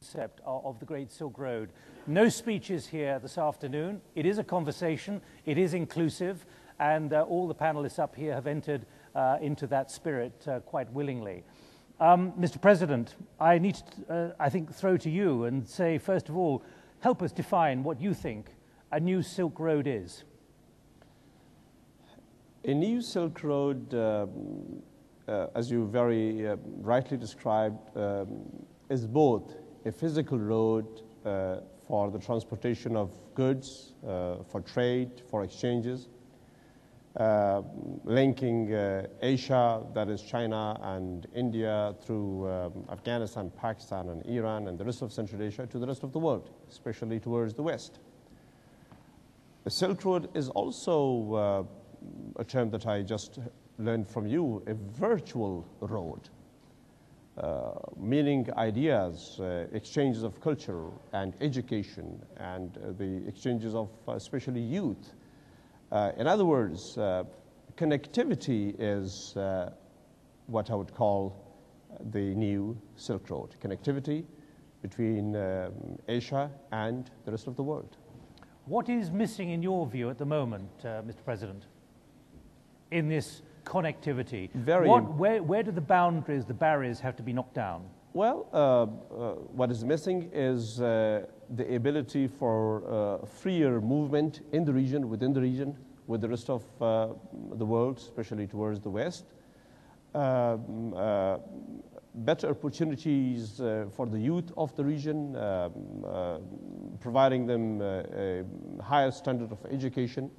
concept of the Great Silk Road. No speeches here this afternoon. It is a conversation. It is inclusive. And all the panelists up here have entered into that spirit quite willingly. Mr. President, I need to, I think, throw to you and say, first of all, help us define what you think a new Silk Road is. A new Silk Road, as you very rightly described, is both a physical road for the transportation of goods, for trade, for exchanges, linking Asia, that is China and India, through Afghanistan, Pakistan, and Iran, and the rest of Central Asia to the rest of the world, especially towards the West. The Silk Road is also a term that I just learned from you, a virtual road, meaning ideas, exchanges of culture and education, and the exchanges of especially youth. In other words, connectivity is what I would call the new Silk Road, connectivity between Asia and the rest of the world. What is missing in your view at the moment, Mr. President, in this connectivity? Where do the boundaries, the barriers have to be knocked down? Well, what is missing is the ability for freer movement in the region, within the region, with the rest of the world, especially towards the West. Better opportunities for the youth of the region, providing them a higher standard of education,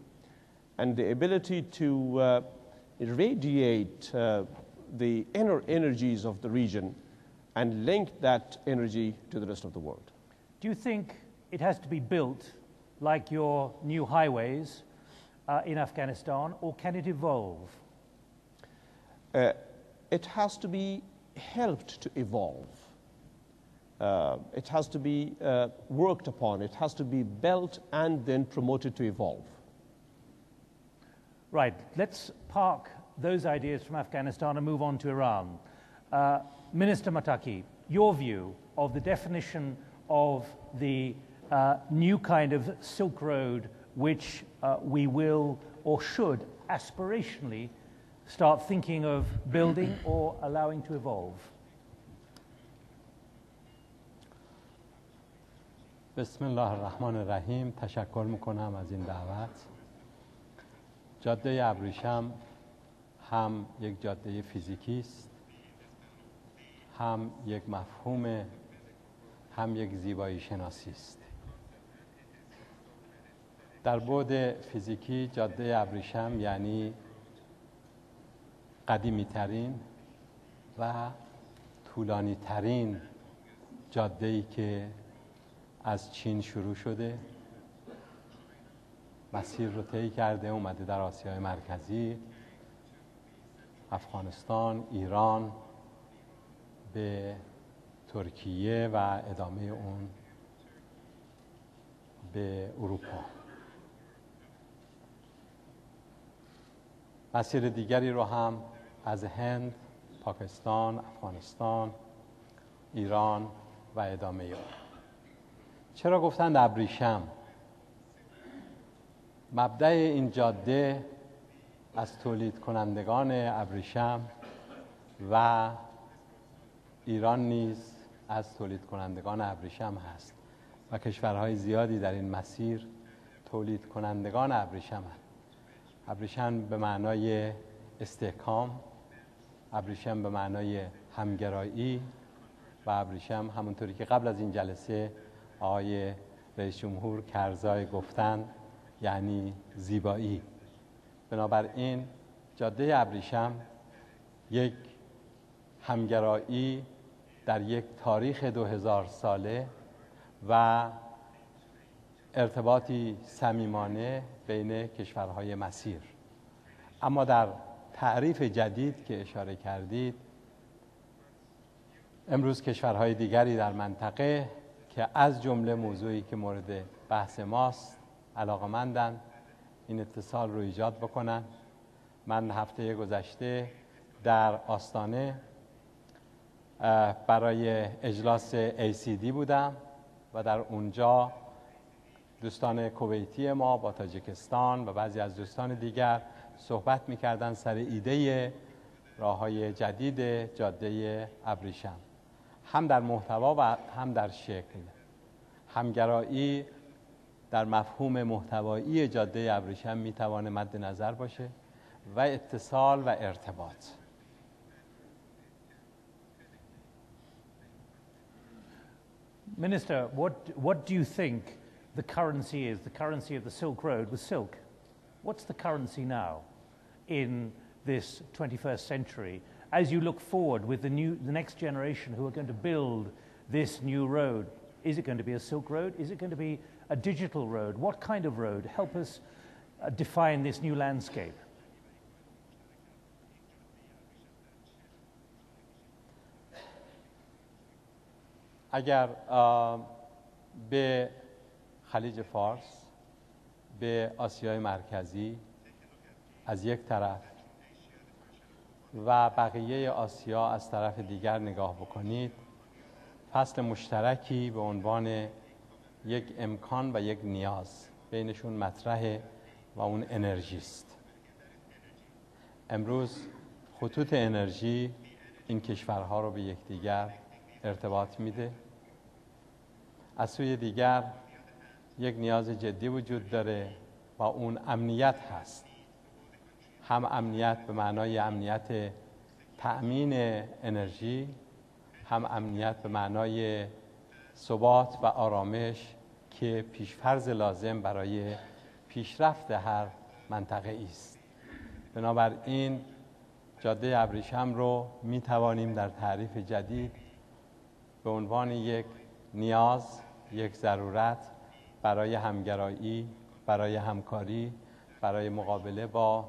and the ability to irradiate the inner energies of the region and link that energy to the rest of the world. Do you think it has to be built like your new highways in Afghanistan, or can it evolve? It has to be helped to evolve. It has to be worked upon. It has to be built and then promoted to evolve. Right. Let's park those ideas from Afghanistan and move on to Iran. Minister Mottaki, your view of the definition of the new kind of Silk Road which we will or should aspirationally start thinking of building or allowing to evolve? بسم الله الرحمن الرحیم. تشکر میکنم از این دعوت. جاده ابریشم هم یک جاده فیزیکی است، هم یک مفهوم، هم یک زیبایی شناسی است. در بعد فیزیکی جاده ابریشم یعنی قدیمی ترین و طولانی ترین جاده‌ای که از چین شروع شده، مسیر رو طی کرده اومده در آسیای مرکزی، افغانستان، ایران، به ترکیه و ادامه اون به اروپا. مسیر دیگری رو هم از هند، پاکستان، افغانستان، ایران و ادامه اون. چرا گفتند ابریشم؟ مبدأ این جاده از تولید کنندگان ابریشم و ایران نیز از تولید کنندگان ابریشم هست و کشورهای زیادی در این مسیر تولید کنندگان ابریشم هست. ابریشم به معنای استحکام، ابریشم به معنای همگرایی و ابریشم همونطوری که قبل از این جلسه آقای رئیس جمهور کرزای گفتن یعنی زیبایی. بنابراین جاده ابریشم یک همگرایی در یک تاریخ 2000 ساله و ارتباطی صمیمانه بین کشورهای مسیر. اما در تعریف جدید که اشاره کردید، امروز کشورهای دیگری در منطقه که از جمله موضوعی که مورد بحث ماست علاقه‌مندند این اتصال رو ایجاد بکنن. من هفته گذشته در آستانه برای اجلاس ACD بودم و در اونجا دوستان کویتی ما با تاجیکستان و بعضی از دوستان دیگر صحبت می‌کردند سر ایده راه‌های جدید جاده ابریشم، هم در محتوا و هم در شکل. همگرایی در مفهوم محتوایی جاده ابریشم میتواند مد نظر باشه و اتصال و ارتباط. Minister, what do you think the currency is, the currency of the Silk Road with silk? What's the currency now in this 21st century as you look forward with the next generation who are going to build this new road? Is it going to be a silk road? Is it going to be a digital road? What kind of road? Help us define this new landscape. اگر به خلیج فارس، به آسیای مرکزی از یک طرف و بقیه آسیا از طرف دیگر نگاه بکنید، فصل مشترکی به عنوان یک امکان و یک نیاز بینشون مطرحه و اون انرژی است. امروز خطوط انرژی این کشورها رو به یکدیگر ارتباط میده. از سوی دیگر یک نیاز جدی وجود داره و اون امنیت هست. هم امنیت به معنای امنیت تأمین انرژی، هم امنیت به معنای ثبات و آرامش که پیشفرض لازم برای پیشرفت هر منطقه است. بنابراین جاده ابریشم رو می توانیم در تعریف جدید به عنوان یک نیاز، یک ضرورت برای همگرایی، برای همکاری، برای مقابله با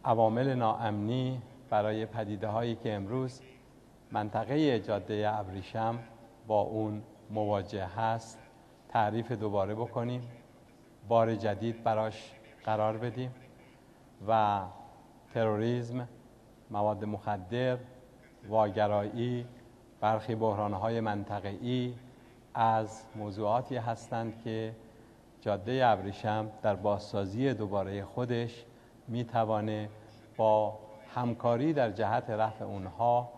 عوامل ناامنی، برای پدیده هایی که امروز منطقه جاده ابریشم با اون مواجه هست تعریف دوباره بکنیم، بار جدید براش قرار بدیم و تروریسم، مواد مخدر، واگرایی، برخی بحران‌های منطقه‌ای از موضوعاتی هستند که جاده ابریشم در بازسازی دوباره خودش میتوانه با همکاری در جهت رفع اونها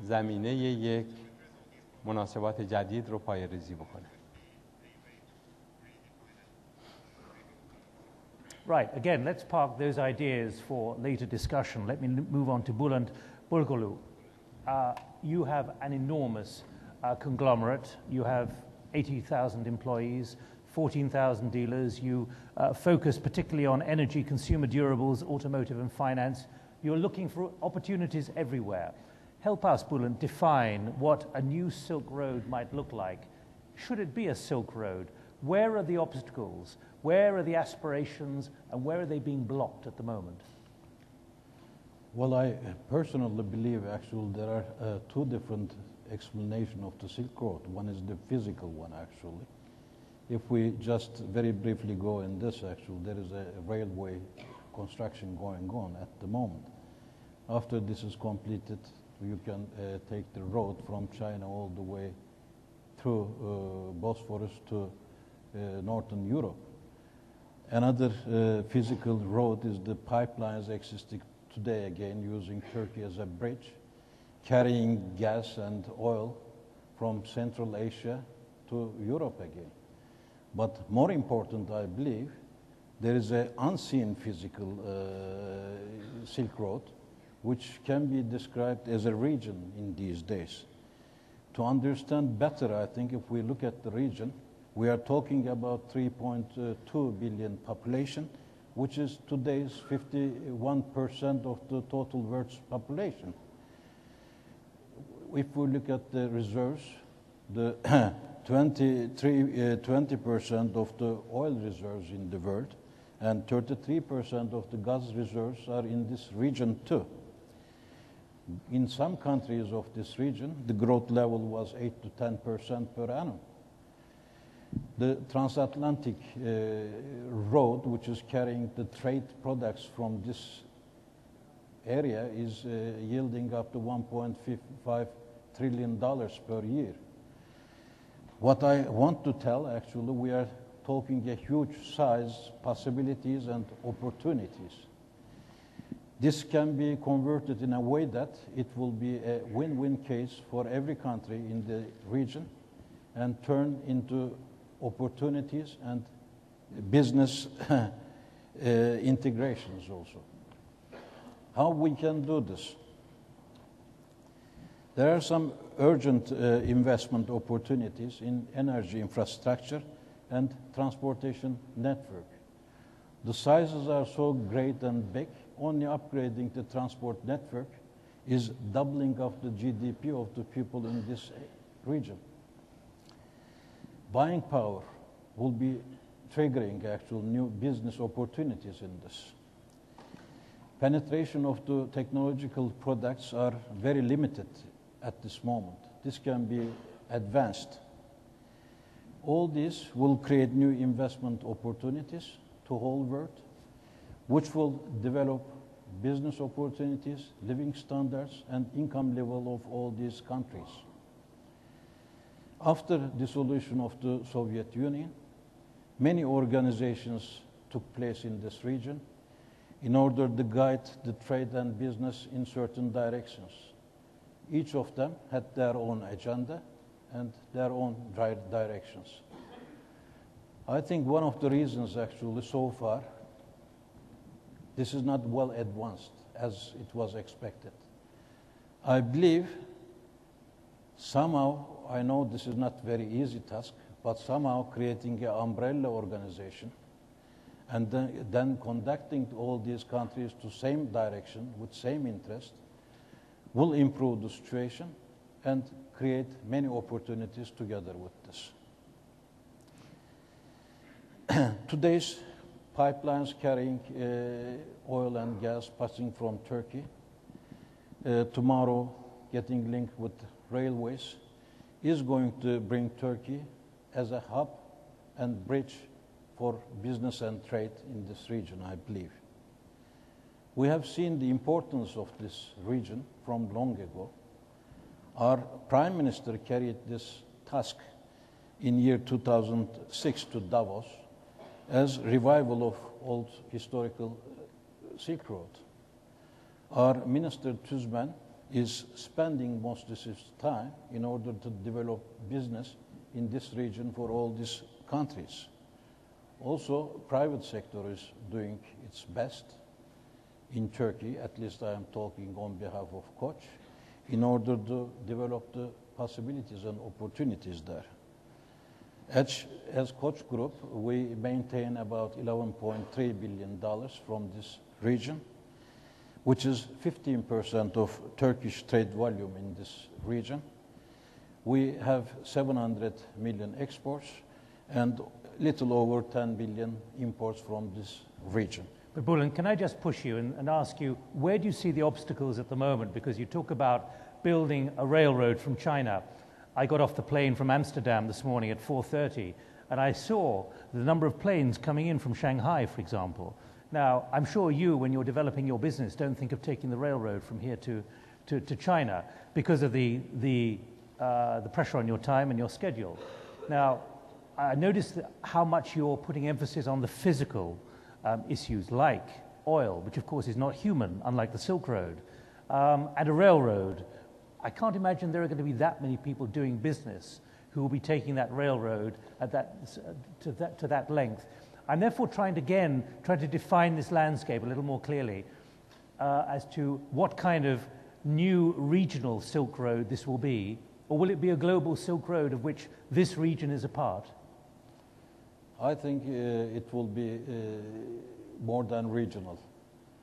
زمینه یک مناسبات جدید رو پایه‌ریزی بکنه. Right, again, let's park those ideas for later discussion. Let me move on to Bulent. Bulgurlu, you have an enormous conglomerate. You have 80,000 employees, 14,000 dealers. You focus particularly on energy, consumer durables, automotive and finance. You're looking for opportunities everywhere. Help us, Bulent, define what a new Silk Road might look like. Should it be a Silk Road? Where are the obstacles? Where are the aspirations? And where are they being blocked at the moment? Well, I personally believe actually there are two different explanations of the Silk Road. One is the physical one actually. If we just very briefly go in this actually, there is a railway construction going on at the moment. After this is completed, you can take the road from China all the way through Bosphorus to Northern Europe. Another physical road is the pipelines existing today again using Turkey as a bridge, carrying gas and oil from Central Asia to Europe again. But more important, I believe, there is an unseen physical Silk Road, which can be described as a region in these days. To understand better, I think if we look at the region, we are talking about 3.2 billion population, which is today's 51% of the total world's population. If we look at the reserves, the 20% of the oil reserves in the world and 33% of the gas reserves are in this region too. In some countries of this region, the growth level was 8 to 10% per annum. The transatlantic road, which is carrying the trade products from this area, is yielding up to 1.5 trillion per year. What I want to tell, actually, we are talking a huge size, possibilities and opportunities. This can be converted in a way that it will be a win-win case for every country in the region and turn into opportunities and business integrations also. How we can do this? There are some urgent investment opportunities in energy infrastructure and transportation network. The sizes are so great and big, only upgrading the transport network is doubling of the GDP of the people in this region. Buying power will be triggering actual new business opportunities in this. Penetration of the technological products are very limited at this moment. This can be advanced. All this will create new investment opportunities to whole world, which will develop business opportunities, living standards, and income level of all these countries. After dissolution of the Soviet Union, many organizations took place in this region in order to guide the trade and business in certain directions. Each of them had their own agenda and their own directions. I think one of the reasons actually so far, this is not well advanced as it was expected. I believe somehow, I know this is not very easy task, but somehow creating an umbrella organization and then conducting all these countries to same direction with same interest will improve the situation and create many opportunities together with this. Today's pipelines carrying oil and gas passing from Turkey, tomorrow getting linked with railways, is going to bring Turkey as a hub and bridge for business and trade in this region, I believe. We have seen the importance of this region from long ago. Our Prime Minister carried this task in year 2006 to Davos as revival of old historical Silk Road. Our Minister Tüzmen is spending most of his time in order to develop business in this region for all these countries. Also, private sector is doing its best in Turkey, at least I am talking on behalf of Koç, in order to develop the possibilities and opportunities there. As Koç Group, we maintain about $11.3 billion from this region, which is 15% of Turkish trade volume in this region. We have 700 million exports and little over 10 billion imports from this region. But Bulent, can I just push you and ask you, where do you see the obstacles at the moment? Because you talk about building a railroad from China. I got off the plane from Amsterdam this morning at 4:30, and I saw the number of planes coming in from Shanghai, for example. Now, I'm sure you, when you're developing your business, don't think of taking the railroad from here to China because of the pressure on your time and your schedule. Now, I noticed how much you're putting emphasis on the physical issues like oil, which of course is not human, unlike the Silk Road, and a railroad. I can't imagine there are going to be that many people doing business who will be taking that railroad at to that length. I'm therefore trying to define this landscape a little more clearly as to what kind of new regional Silk Road this will be, or will it be a global Silk Road of which this region is a part? I think it will be more than regional,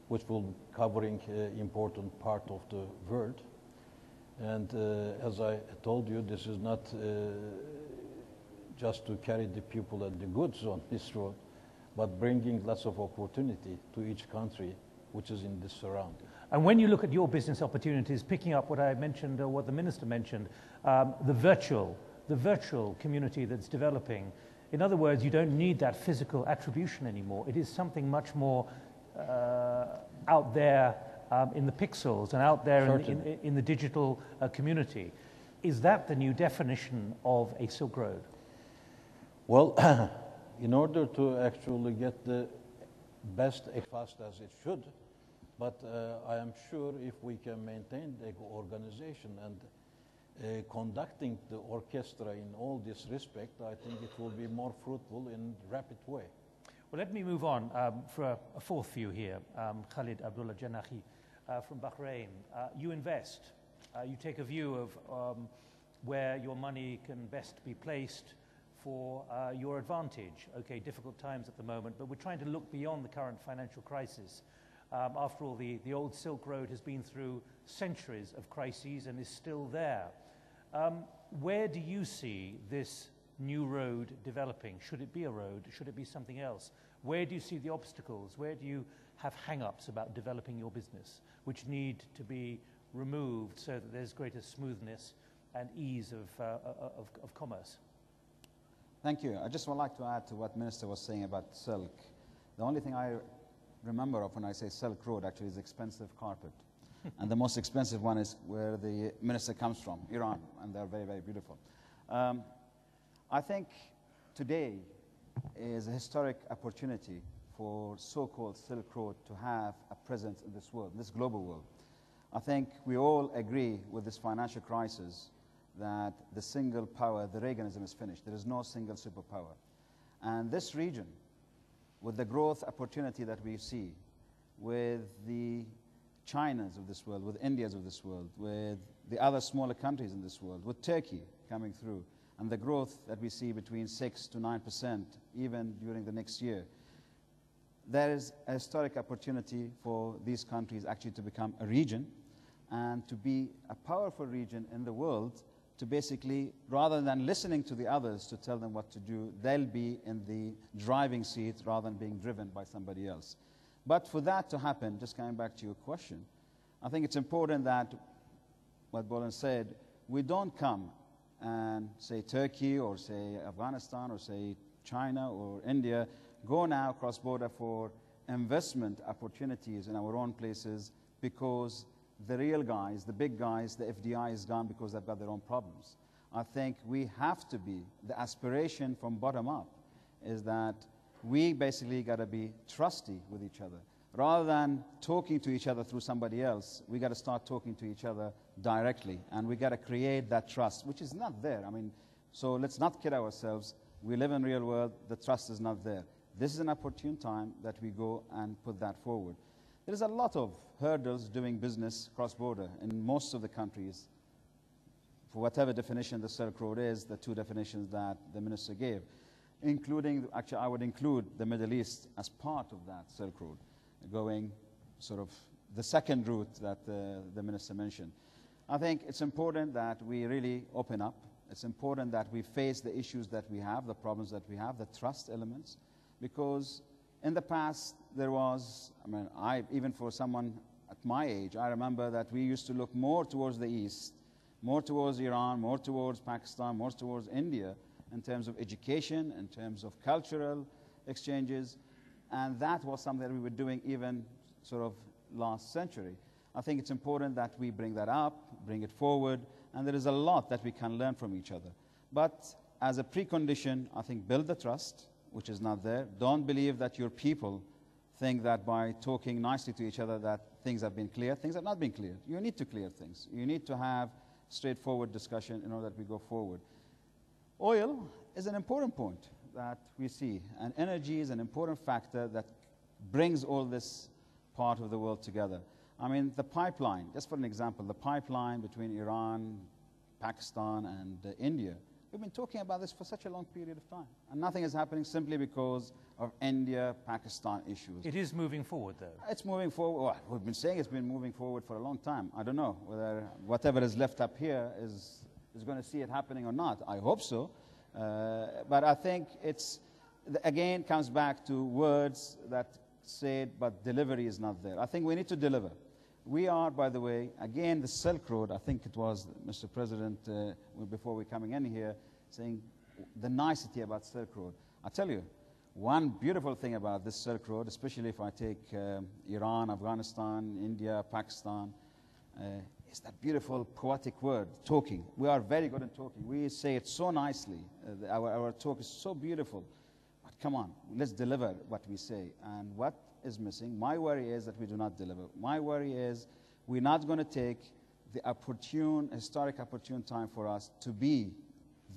which will be covering important part of the world. And as I told you, this is not just to carry the people and the goods on this road, but bringing lots of opportunity to each country which is in this surrounding. And when you look at your business opportunities, picking up what I mentioned or what the Minister mentioned, the virtual community that's developing, in other words, you don't need that physical attribution anymore. It is something much more out there in the pixels and out there in the digital community. Is that the new definition of a Silk Road? Well, in order to actually get the best as fast as it should, but I am sure if we can maintain the organization and conducting the orchestra in all this respect, I think it will be more fruitful in a rapid way. Well, let me move on for a fourth view here. Khalid Abdulla-Janahi from Bahrain. You invest. You take a view of where your money can best be placed for your advantage. Okay, difficult times at the moment, but we're trying to look beyond the current financial crisis. After all, the old Silk Road has been through centuries of crises and is still there. Where do you see this new road developing? Should it be a road? Should it be something else? Where do you see the obstacles? Where do you have hang-ups about developing your business, which need to be removed so that there's greater smoothness and ease of commerce? Thank you. I just would like to add to what Minister was saying about silk. The only thing I remember of when I say Silk Road actually is expensive carpet. And the most expensive one is where the Minister comes from, Iran, and they're very, very beautiful. I think today is a historic opportunity for so-called Silk Road to have a presence in this world, this global world. I think we all agree with this financial crisis that the single power, the Reaganism is finished. There is no single superpower. And this region, with the growth opportunity that we see, with the Chinas of this world, with Indias of this world, with the other smaller countries in this world, with Turkey coming through, and the growth that we see between 6 to 9% even during the next year, there is a historic opportunity for these countries actually to become a region and to be a powerful region in the world, to basically, rather than listening to the others to tell them what to do, they'll be in the driving seat rather than being driven by somebody else. But for that to happen, just coming back to your question, I think it's important that, what Bulent said, we don't come and say Turkey or say Afghanistan or say China or India, go now cross-border for investment opportunities in our own places because the real guys, the big guys, the FDI is gone because they've got their own problems. I think we have to be, the aspiration from bottom up is that we basically got to be trusty with each other. Rather than talking to each other through somebody else, we got to start talking to each other directly, and we got to create that trust, which is not there. I mean, so let's not kid ourselves. We live in real world, the trust is not there. This is an opportune time that we go and put that forward. There is a lot of hurdles doing business cross-border in most of the countries. For whatever definition the Silk Road is, the two definitions that the Minister gave, including, actually I would include the Middle East as part of that Silk Road, going sort of the second route that the Minister mentioned. I think it's important that we really open up. It's important that we face the issues that we have, the problems that we have, the trust elements, because in the past there was, I mean, even for someone at my age, I remember that we used to look more towards the East, more towards Iran, more towards Pakistan, more towards India in terms of education, in terms of cultural exchanges, and that was something that we were doing even sort of last century. I think it's important that we bring that up, bring it forward, and there is a lot that we can learn from each other. But as a precondition, I think build the trust, which is not there. Don't believe that your people think that by talking nicely to each other that things have been clear. Things have not been cleared. You need to clear things. You need to have straightforward discussion in order that we go forward. Oil is an important point that we see, and energy is an important factor that brings all this part of the world together. I mean, the pipeline, just for an example, the pipeline between Iran, Pakistan, and India, we've been talking about this for such a long period of time, and nothing is happening simply because of India-Pakistan issues. It is moving forward, though. It's moving forward. Well, we've been saying it's been moving forward for a long time. I don't know whether whatever is left up here is going to see it happening or not. I hope so. But I think it's, again, comes back to words that said, but delivery is not there. I think we need to deliver. We are, by the way, again, the Silk Road, I think it was Mr. President, before we're coming in here, saying the nicety about Silk Road. I tell you, one beautiful thing about this Silk Road, especially if I take Iran, Afghanistan, India, Pakistan, is that beautiful poetic word, talking. We are very good at talking. We say it so nicely. Our talk is so beautiful. But come on, let's deliver what we say. And what is missing? My worry is that we do not deliver. My worry is we're not going to take the historic opportune time for us to be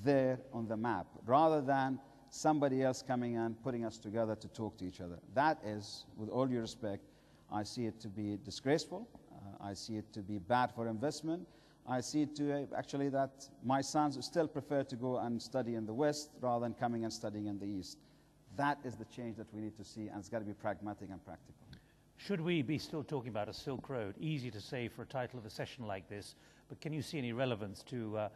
there on the map, rather than somebody else coming and putting us together to talk to each other. That is, with all due respect, I see it to be disgraceful. I see it to be bad for investment. I see it to actually that my sons still prefer to go and study in the West rather than coming and studying in the East. That is the change that we need to see, and it's got to be pragmatic and practical. Should we be still talking about a Silk Road? Easy to say for a title of a session like this, but can you see any relevance to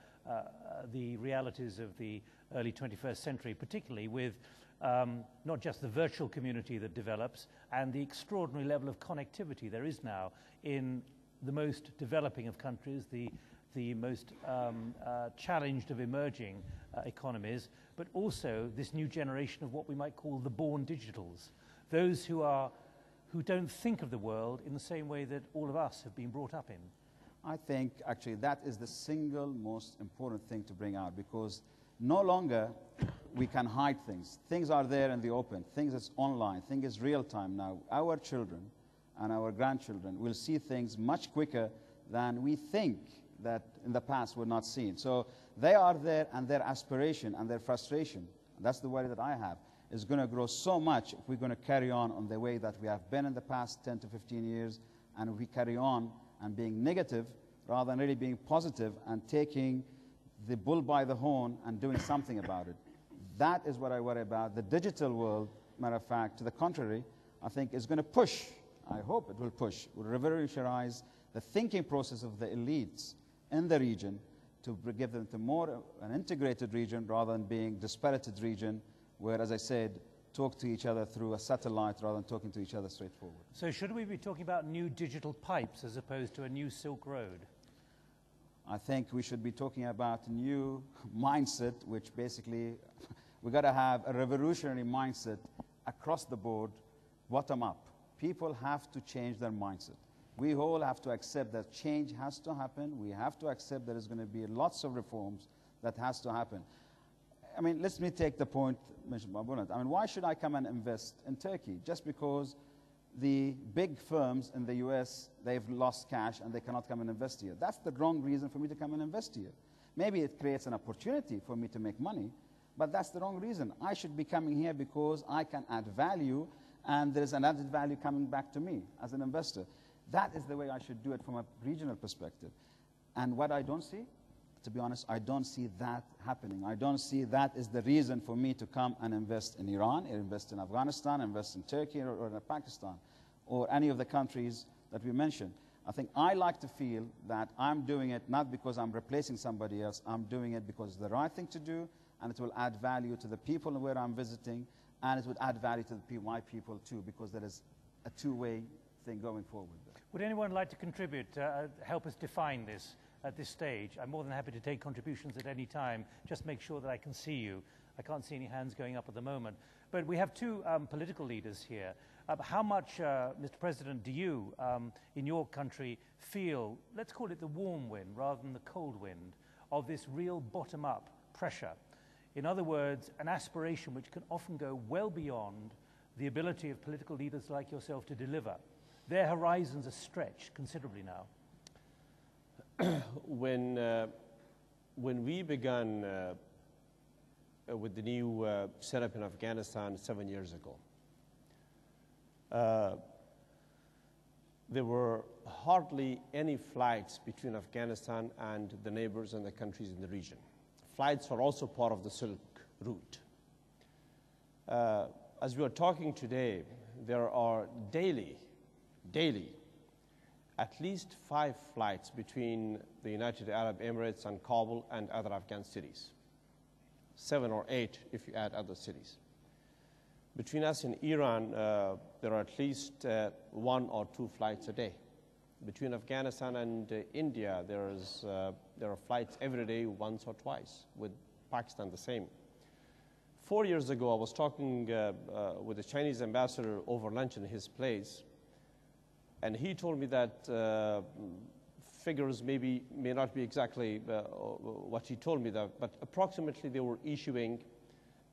the realities of the early 21st century, particularly with not just the virtual community that develops and the extraordinary level of connectivity there is now in the most developing of countries, the most challenged of emerging economies, but also this new generation of what we might call the born digitals, those who don't think of the world in the same way that all of us have been brought up in? I think actually that is the single most important thing to bring out, because no longer we can hide things. Things are there in the open. Things is online. Things is real time now. Our children and our grandchildren will see things much quicker than we think that in the past were not seen. So they are there, and their aspiration and their frustration, that's the worry that I have, is going to grow so much if we're going to carry on the way that we have been in the past 10 to 15 years, and if we carry on and being negative rather than really being positive and taking the bull by the horn and doing something about it. That is what I worry about. The digital world, matter of fact, to the contrary, I think is going to push, I hope it will push, will revolutionize the thinking process of the elites in the region to give them to more an integrated region rather than being dispirited region where, as I said, talk to each other through a satellite rather than talking to each other straightforward. So should we be talking about new digital pipes as opposed to a new Silk Road? I think we should be talking about a new mindset, which basically we've got to have a revolutionary mindset across the board, bottom up. People have to change their mindset. We all have to accept that change has to happen. We have to accept there is going to be lots of reforms that has to happen. I mean, let me take the point mentioned by Bulent. I mean, why should I come and invest in Turkey? Just because the big firms in the US, they've lost cash and they cannot come and invest here. That's the wrong reason for me to come and invest here. Maybe it creates an opportunity for me to make money, but that's the wrong reason. I should be coming here because I can add value, and there's an added value coming back to me as an investor. That is the way I should do it from a regional perspective. And what I don't see, to be honest, I don't see that happening. I don't see that is the reason for me to come and invest in Iran, invest in Afghanistan, invest in Turkey, or in Pakistan, or any of the countries that we mentioned. I think I like to feel that I'm doing it not because I'm replacing somebody else. I'm doing it because it's the right thing to do, and it will add value to the people where I'm visiting, and it would add value to my people too, because there is a two-way thing going forward. Would anyone like to contribute, help us define this at this stage? I'm more than happy to take contributions at any time. Just make sure that I can see you. I can't see any hands going up at the moment. But we have two political leaders here. How much, Mr. President, do you, in your country, feel, let's call it the warm wind rather than the cold wind, of this real bottom-up pressure? In other words, an aspiration which can often go well beyond the ability of political leaders like yourself to deliver. Their horizons are stretched considerably now. When we began with the new setup in Afghanistan 7 years ago, there were hardly any flights between Afghanistan and the neighbors and the countries in the region. Flights are also part of the Silk Route. As we are talking today, there are daily, at least 5 flights between the United Arab Emirates and Kabul and other Afghan cities. 7 or 8 if you add other cities. Between us and Iran, there are at least 1 or 2 flights a day. Between Afghanistan and India, there are flights every day, once or twice. With Pakistan, the same. 4 years ago, I was talking with the Chinese ambassador over lunch in his place, and he told me that figures may not be exactly what he told me, but approximately they were issuing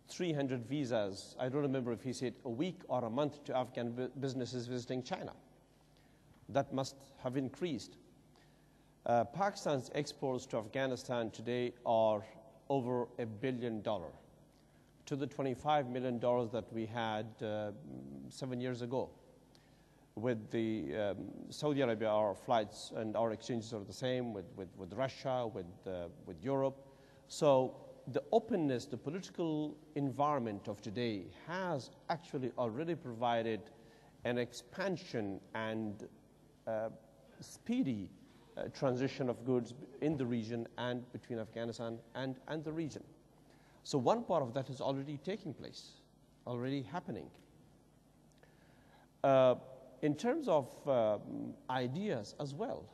300 visas. I don't remember if he said a week or a month to Afghan businesses visiting China. That must have increased. Pakistan's exports to Afghanistan today are over $1 billion, to the $25 million that we had 7 years ago. With the Saudi Arabia, our flights and our exchanges are the same with Russia, with Europe. So the openness, the political environment of today has actually already provided an expansion and speedy transition of goods in the region and between Afghanistan and the region. So one part of that is already taking place, already happening. In terms of ideas as well,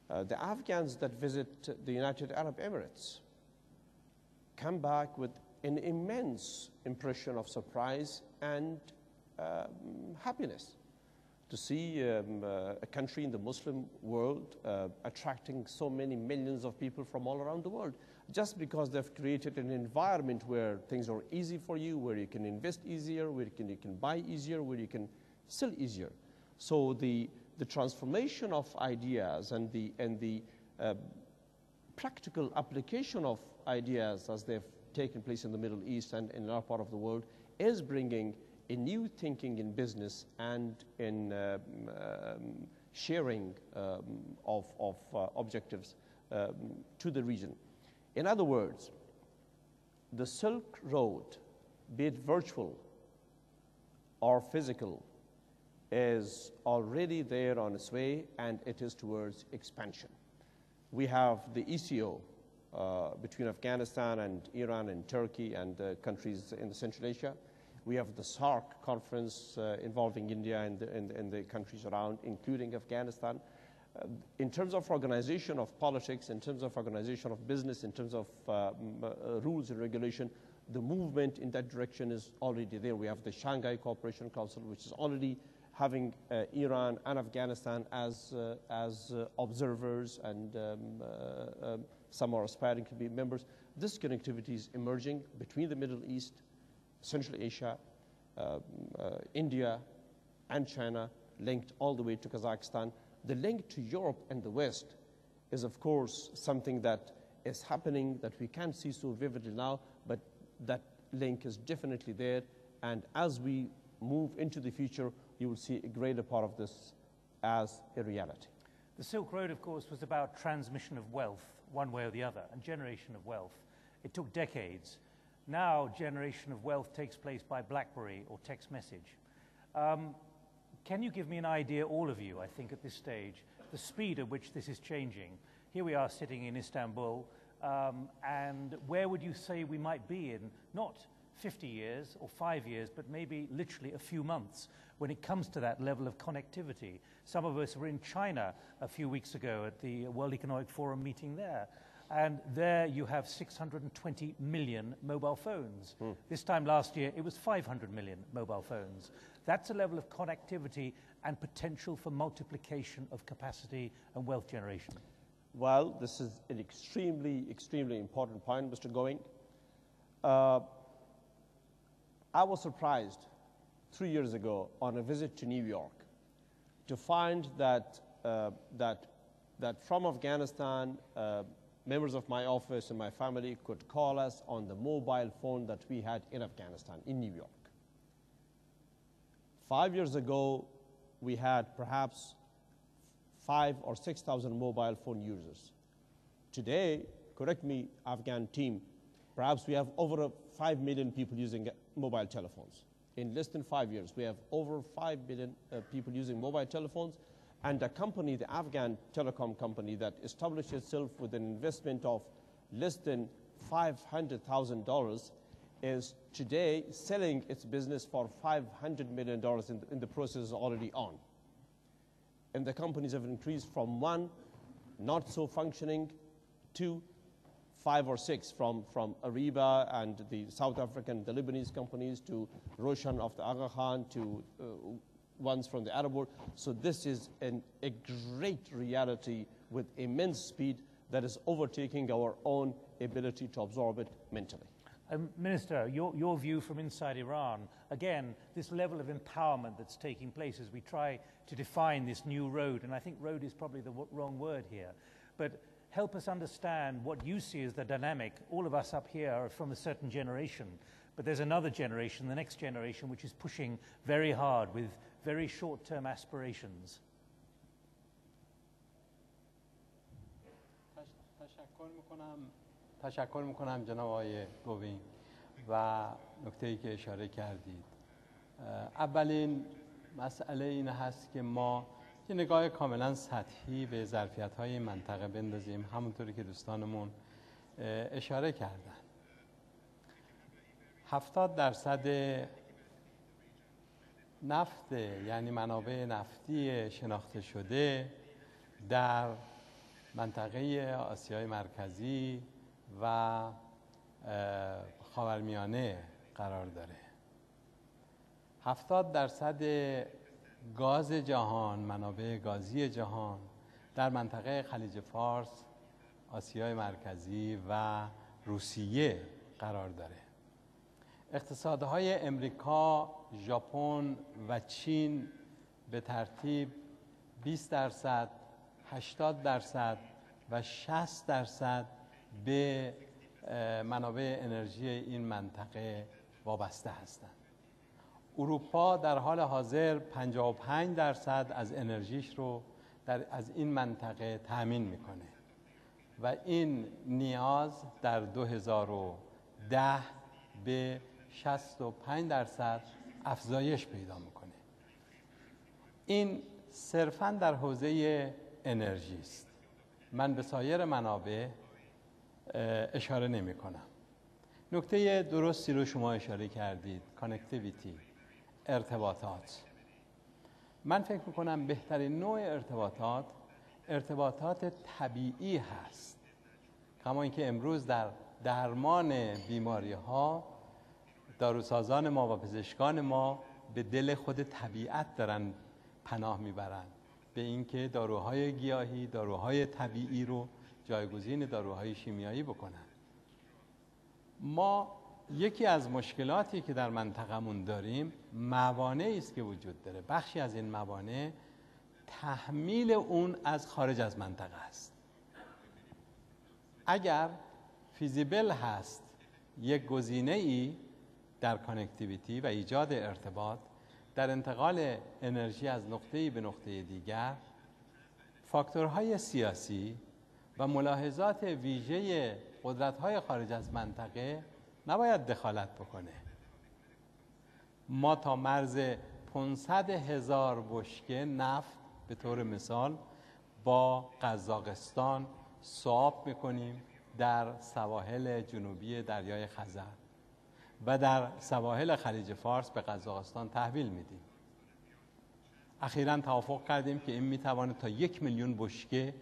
the Afghans that visit the United Arab Emirates come back with an immense impression of surprise and happiness to see a country in the Muslim world attracting so many millions of people from all around the world, just because they've created an environment where things are easy for you, where you can invest easier, where you can buy easier, where you can sell easier. So the transformation of ideas and the practical application of ideas as they've taken place in the Middle East and in our part of the world is bringing a new thinking in business and in sharing of objectives to the region. In other words, the Silk Road, be it virtual or physical, is already there on its way, and it is towards expansion. We have the ECO between Afghanistan and Iran and Turkey and countries in Central Asia. We have the SAARC conference involving India and the countries around, including Afghanistan. In terms of organization of politics, in terms of organization of business, in terms of rules and regulation, the movement in that direction is already there. We have the Shanghai Cooperation Council, which is already having Iran and Afghanistan as observers, and some are aspiring to be members. This connectivity is emerging between the Middle East, Central Asia, India, and China, linked all the way to Kazakhstan. The link to Europe and the West is, of course, something that is happening that we can't see so vividly now, but that link is definitely there. And as we move into the future, you will see a greater part of this as a reality. The Silk Road, of course, was about transmission of wealth, one way or the other, and generation of wealth. It took decades. Now, generation of wealth takes place by BlackBerry or text message. Can you give me an idea, all of you, I think, at this stage, the speed at which this is changing? Here we are sitting in Istanbul, and where would you say we might be in not 50 years or 5 years, but maybe literally a few months when it comes to that level of connectivity? Some of us were in China a few weeks ago at the World Economic Forum meeting there. And there you have 620 million mobile phones. This time last year, it was 500 million mobile phones. That's a level of connectivity and potential for multiplication of capacity and wealth generation. Well, this is an extremely, extremely important point, Mr. Gowing. I was surprised 3 years ago on a visit to New York to find that, that from Afghanistan, members of my office and my family could call us on the mobile phone that we had in Afghanistan, in New York. 5 years ago, we had perhaps 5,000 or 6,000 mobile phone users. Today, correct me, Afghan team, perhaps we have over 5 million people using mobile telephones. In less than 5 years, we have over 5 million people using mobile telephones. And a company, the Afghan telecom company, that established itself with an investment of less than $500,000 is today selling its business for $500 million in the process already on. And the companies have increased from 1 not so functioning to 5 or 6, from Ariba and the South African, the Lebanese companies, to Roshan of the Aga Khan, to ones from the Arab world. So this is a great reality with immense speed that is overtaking our own ability to absorb it mentally. Minister, your view from inside Iran, again, this level of empowerment that's taking place as we try to define this new road, and I think road is probably the wrong word here, but help us understand what you see as the dynamic. All of us up here are from a certain generation, but there's another generation, the next generation, which is pushing very hard with very short-term aspirations. تشکر میکنم جناب آقای گوینگ و نکته‌ای که اشاره کردید. اولین مسئله این هست که ما یه نگاه کاملا سطحی به ظرفیت‌های منطقه بندازیم، همونطوری که دوستانمون اشاره کردن. 70% نفت، یعنی منابع نفتی شناخته شده در منطقه آسیای مرکزی و خاورمیانه قرار داره. 70% گاز جهان، منابع گازی جهان در منطقه خلیج فارس، آسیای مرکزی و روسیه قرار داره. اقتصادهای امریکا، ژاپن و چین به ترتیب 20%، 80% و 60% به منابع انرژی این منطقه وابسته هستند. اروپا در حال حاضر 55% از انرژیش رو از این منطقه تأمین میکنه و این نیاز در 2010 به 65% افزایش پیدا میکنه. این صرفاً در حوزه انرژی است. من به سایر منابع اشاره نمی کنم. نکته درستی رو شما اشاره کردید، کانکتیویتی، ارتباطات. من فکر میکنم بهترین نوع ارتباطات طبیعی هست. کما اینکه امروز در درمان بیماری ها داروسازان ما و پزشکان ما به دل خود طبیعت دارن پناه میبرن، به اینکه داروهای گیاهی، داروهای طبیعی رو جایگزین داروهای شیمیایی بکنن. ما یکی از مشکلاتی که در منطقمون داریم موانعی است که وجود داره. بخشی از این موانع تحمیل اون از خارج از منطقه است. اگر فیزیبل هست یک گزینه‌ای در کانکتیویتی و ایجاد ارتباط در انتقال انرژی از نقطه‌ای به نقطه دیگر، فاکتورهای سیاسی و ملاحظات ویژه قدرت‌های خارج از منطقه نباید دخالت بکنه. ما تا مرز 500,000 بشکه نفت به طور مثال با قزاقستان سواب میکنیم در سواحل جنوبی دریای خزر و در سواحل خلیج فارس به قزاقستان تحویل میدیم. اخیراً توافق کردیم که این میتواند تا 1 میلیون بشکه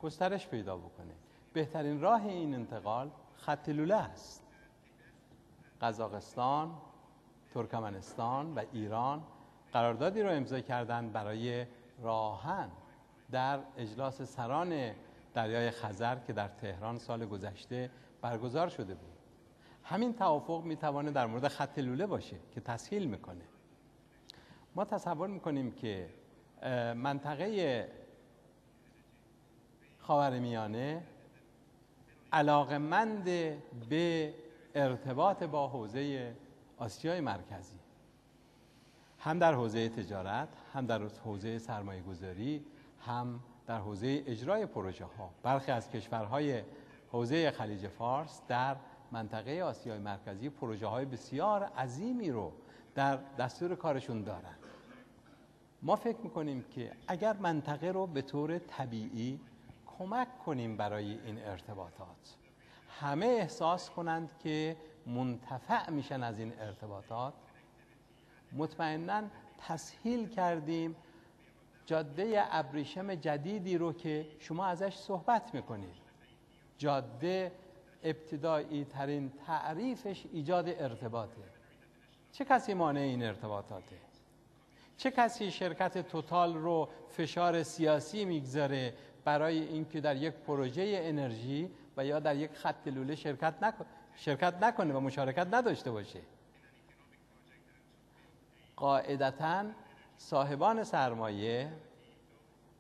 گسترش پیدا بکنه. بهترین راه این انتقال خط لوله است. قزاقستان، ترکمنستان و ایران قراردادی رو امضا کردند برای راهن در اجلاس سران دریای خزر که در تهران سال گذشته برگزار شده بود. همین توافق میتونه در مورد خط لوله باشه که تسهیل میکنه. ما تصور میکنیم که منطقه خاورمیانه علاقمند به ارتباط با حوزه آسیای مرکزی، هم در حوزه تجارت، هم در حوزه سرمایه گذاری، هم در حوزه اجرای پروژه ها. برخی از کشورهای حوزه خلیج فارس در منطقه آسیای مرکزی پروژه های بسیار عظیمی رو در دستور کارشون دارن. ما فکر میکنیم که اگر منطقه رو به طور طبیعی کمک کنیم برای این ارتباطات، همه احساس کنند که منتفع میشن از این ارتباطات، مطمئناً تسهیل کردیم جاده ابریشم جدیدی رو که شما ازش صحبت میکنید. جاده ابتدایی ترین تعریفش ایجاد ارتباطه. چه کسی مانع این ارتباطاته؟ چه کسی شرکت توتال رو فشار سیاسی میگذاره برای اینکه در یک پروژه انرژی و یا در یک خط لوله شرکت نکنه و مشارکت نداشته باشه. قاعدتاً صاحبان سرمایه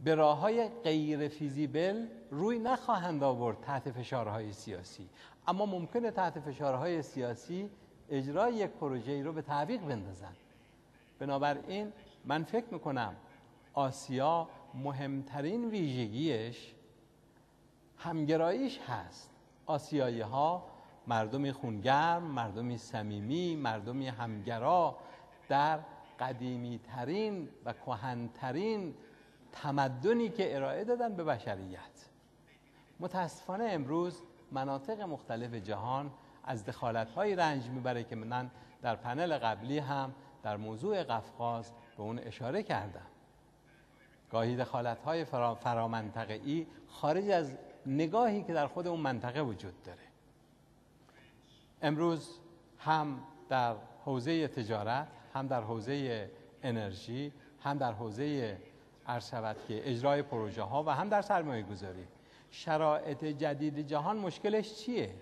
به راه‌های غیر فیزیبل روی نخواهند آورد تحت فشارهای سیاسی، اما ممکنه تحت فشارهای سیاسی اجرای یک پروژه‌ای رو به تعویق بندازن. بنابراین من فکر میکنم آسیا مهمترین ویژگیش همگراییش هست. آسیایی ها مردمی خونگرم، مردمی صمیمی، مردمی همگرا در قدیمی ترین و کهن‌ترین تمدنی که ارائه دادن به بشریت. متاسفانه امروز مناطق مختلف جهان از دخالت‌های رنج میبره که من در پنل قبلی هم در موضوع قفقاز به اون اشاره کردم. گاهی دخالت‌های فرامنطقه‌ای خارج از نگاهی که در خود اون منطقه وجود داره. امروز هم در حوزه تجارت، هم در حوزه انرژی، هم در حوزه عرض شود که اجرای پروژه ها و هم در سرمایه گذاری، شرایط جدید جهان مشکلش چیه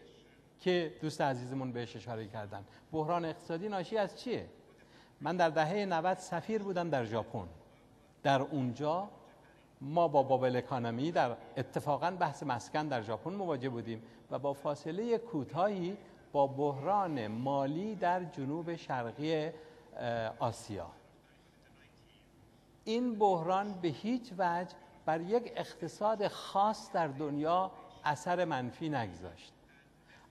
که دوست عزیزمون بهش اشاره کردن؟ بحران اقتصادی ناشی از چیه؟ من در دهه 90 سفیر بودم در ژاپن. در اونجا ما با بابل اکانومی در اتفاقاً بحث مسکن در ژاپن مواجه بودیم و با فاصله کوتاهی با بحران مالی در جنوب شرقی آسیا. این بحران به هیچ وجه بر یک اقتصاد خاص در دنیا اثر منفی نگذاشت.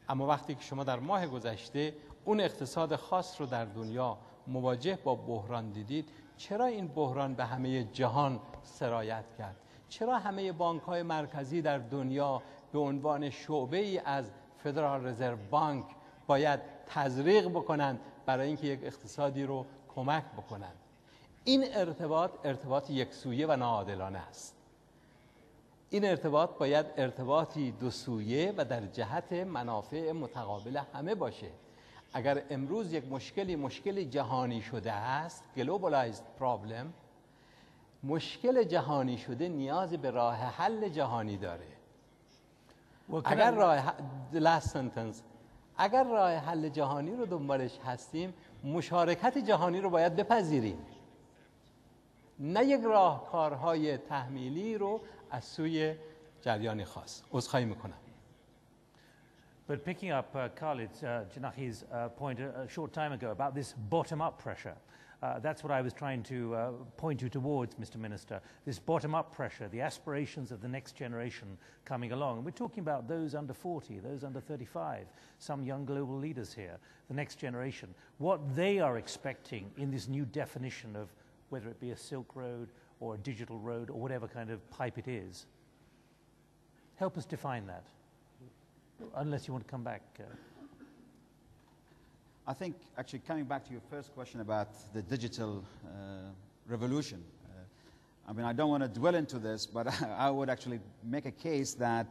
اما وقتی که شما در ماه گذشته اون اقتصاد خاص رو در دنیا مواجه با بحران دیدید، چرا این بحران به همه جهان سرایت کرد؟ چرا همه بانک‌های مرکزی در دنیا به عنوان شعبه‌ای از فدرال رزرو بانک باید تزریق بکنند برای اینکه یک اقتصادی رو کمک بکنند؟ این ارتباط یکسویه و ناعادلانه است. این ارتباط باید ارتباطی دو سویه و در جهت منافع متقابل همه باشه. اگر امروز یک مشکل جهانی شده است، globalized problem، مشکل جهانی شده نیاز به راه حل جهانی داره. اگر راه حل جهانی رو دنبالش هستیم، مشارکت جهانی رو باید بپذیریم، نه یک راهکارهای تحمیلی رو از سوی جریانی خاص. عذرخواهی میکنم. But picking up Khalid-Janahi's point a short time ago about this bottom-up pressure, that's what I was trying to point you towards, Mr. Minister, this bottom-up pressure, the aspirations of the next generation coming along. And we're talking about those under 40, those under 35, some young global leaders here, the next generation, what they are expecting in this new definition of whether it be a Silk Road or a digital road or whatever kind of pipe it is. Help us define that, unless you want to come back. I think, actually, coming back to your first question about the digital revolution, I mean, I don't want to dwell into this, but I would actually make a case that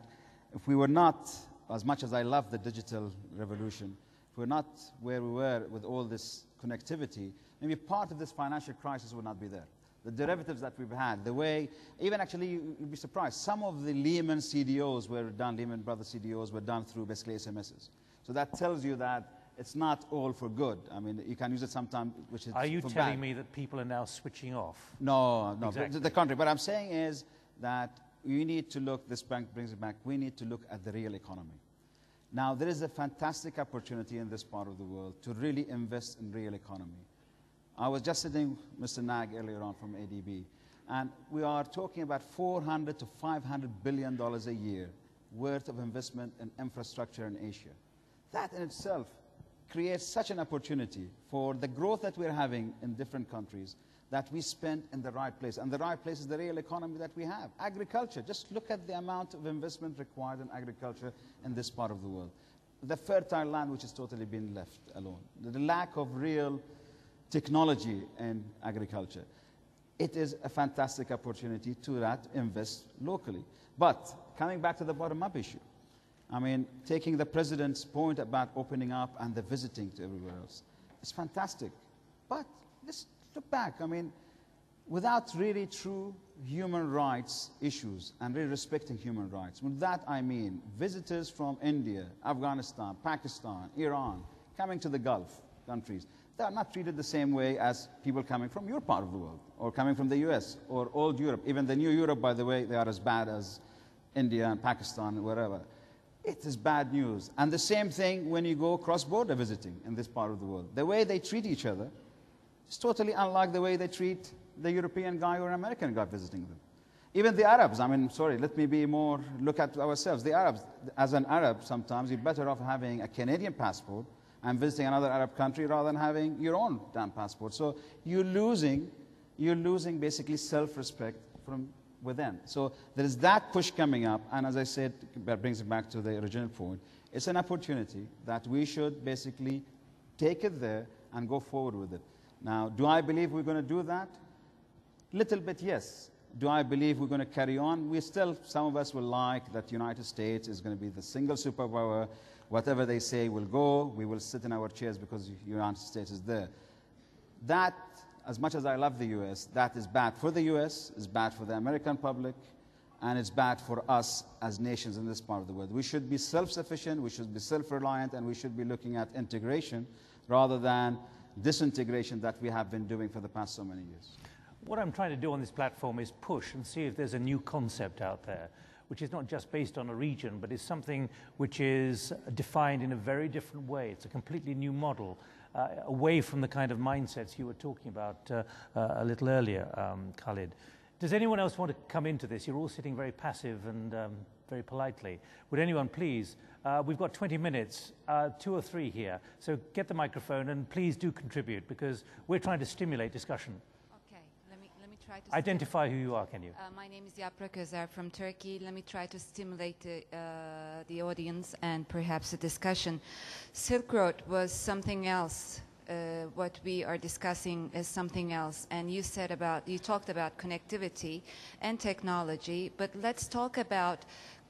if we were not, as much as I love the digital revolution, if we're not where we were with all this connectivity, maybe part of this financial crisis would not be there. The derivatives that we've had, the way, even actually, you'd be surprised, some of the Lehman CDOs were done, Lehman Brothers CDOs were done through basically SMSs. So that tells you that it's not all for good. I mean, you can use it sometimes, which is Are you for telling bad. me that people are now switching off? No, no, Exactly. the contrary. What I'm saying is that you need to look, this bank brings it back, we need to look at the real economy. Now, there is a fantastic opportunity in this part of the world to really invest in real economy. I was just sitting with Mr. Nag earlier on from ADB, and we are talking about $400 to $500 billion a year worth of investment in infrastructure in Asia. That in itself creates such an opportunity for the growth that we're having in different countries that we spend in the right place. And the right place is the real economy that we have. Agriculture, just look at the amount of investment required in agriculture in this part of the world. The fertile land which has totally been left alone. The lack of real technology in agriculture. It is a fantastic opportunity to invest locally. But coming back to the bottom-up issue, I mean, taking the president's point about opening up and the visiting to everywhere else, it's fantastic. But let's look back. I mean, without really true human rights issues and really respecting human rights. With that I mean visitors from India, Afghanistan, Pakistan, Iran, coming to the Gulf countries, they are not treated the same way as people coming from your part of the world, or coming from the US, or old Europe. Even the new Europe, by the way, they are as bad as India and Pakistan and wherever. It is bad news. And the same thing when you go cross-border visiting in this part of the world. The way they treat each other is totally unlike the way they treat the European guy or American guy visiting them. Even the Arabs, I mean, sorry, let me be more, look at ourselves. The Arabs, as an Arab, sometimes you're better off having a Canadian passport and visiting another Arab country rather than having your own damn passport. So you're losing basically self-respect from within. So there is that push coming up, and as I said, that brings it back to the original point. It's an opportunity that we should basically take it there and go forward with it. Now, do I believe we're going to do that? Little bit, yes. Do I believe we're going to carry on? We still, some of us will like that the United States is going to be the single superpower. Whatever they say will go. We will sit in our chairs because the United States is there. That, as much as I love the US, that is bad for the US, is bad for the American public, and it's bad for us as nations in this part of the world. We should be self-sufficient, we should be self-reliant, and we should be looking at integration rather than disintegration that we have been doing for the past so many years. What I'm trying to do on this platform is push and see if there's a new concept out there, which is not just based on a region, but is something which is defined in a very different way. It's a completely new model, away from the kind of mindsets you were talking about a little earlier, Khalid. Does anyone else want to come into this? You're all sitting very passive and very politely. Would anyone please? We've got 20 minutes, 2 or 3 here. So get the microphone and please do contribute, because we're trying to stimulate discussion. Okay, let me try to identify who you are, can you? My name is Karzai from Turkey. Let me try to stimulate the audience and perhaps a discussion. Silk Road was something else. What we are discussing is something else. And you talked about connectivity and technology, but let's talk about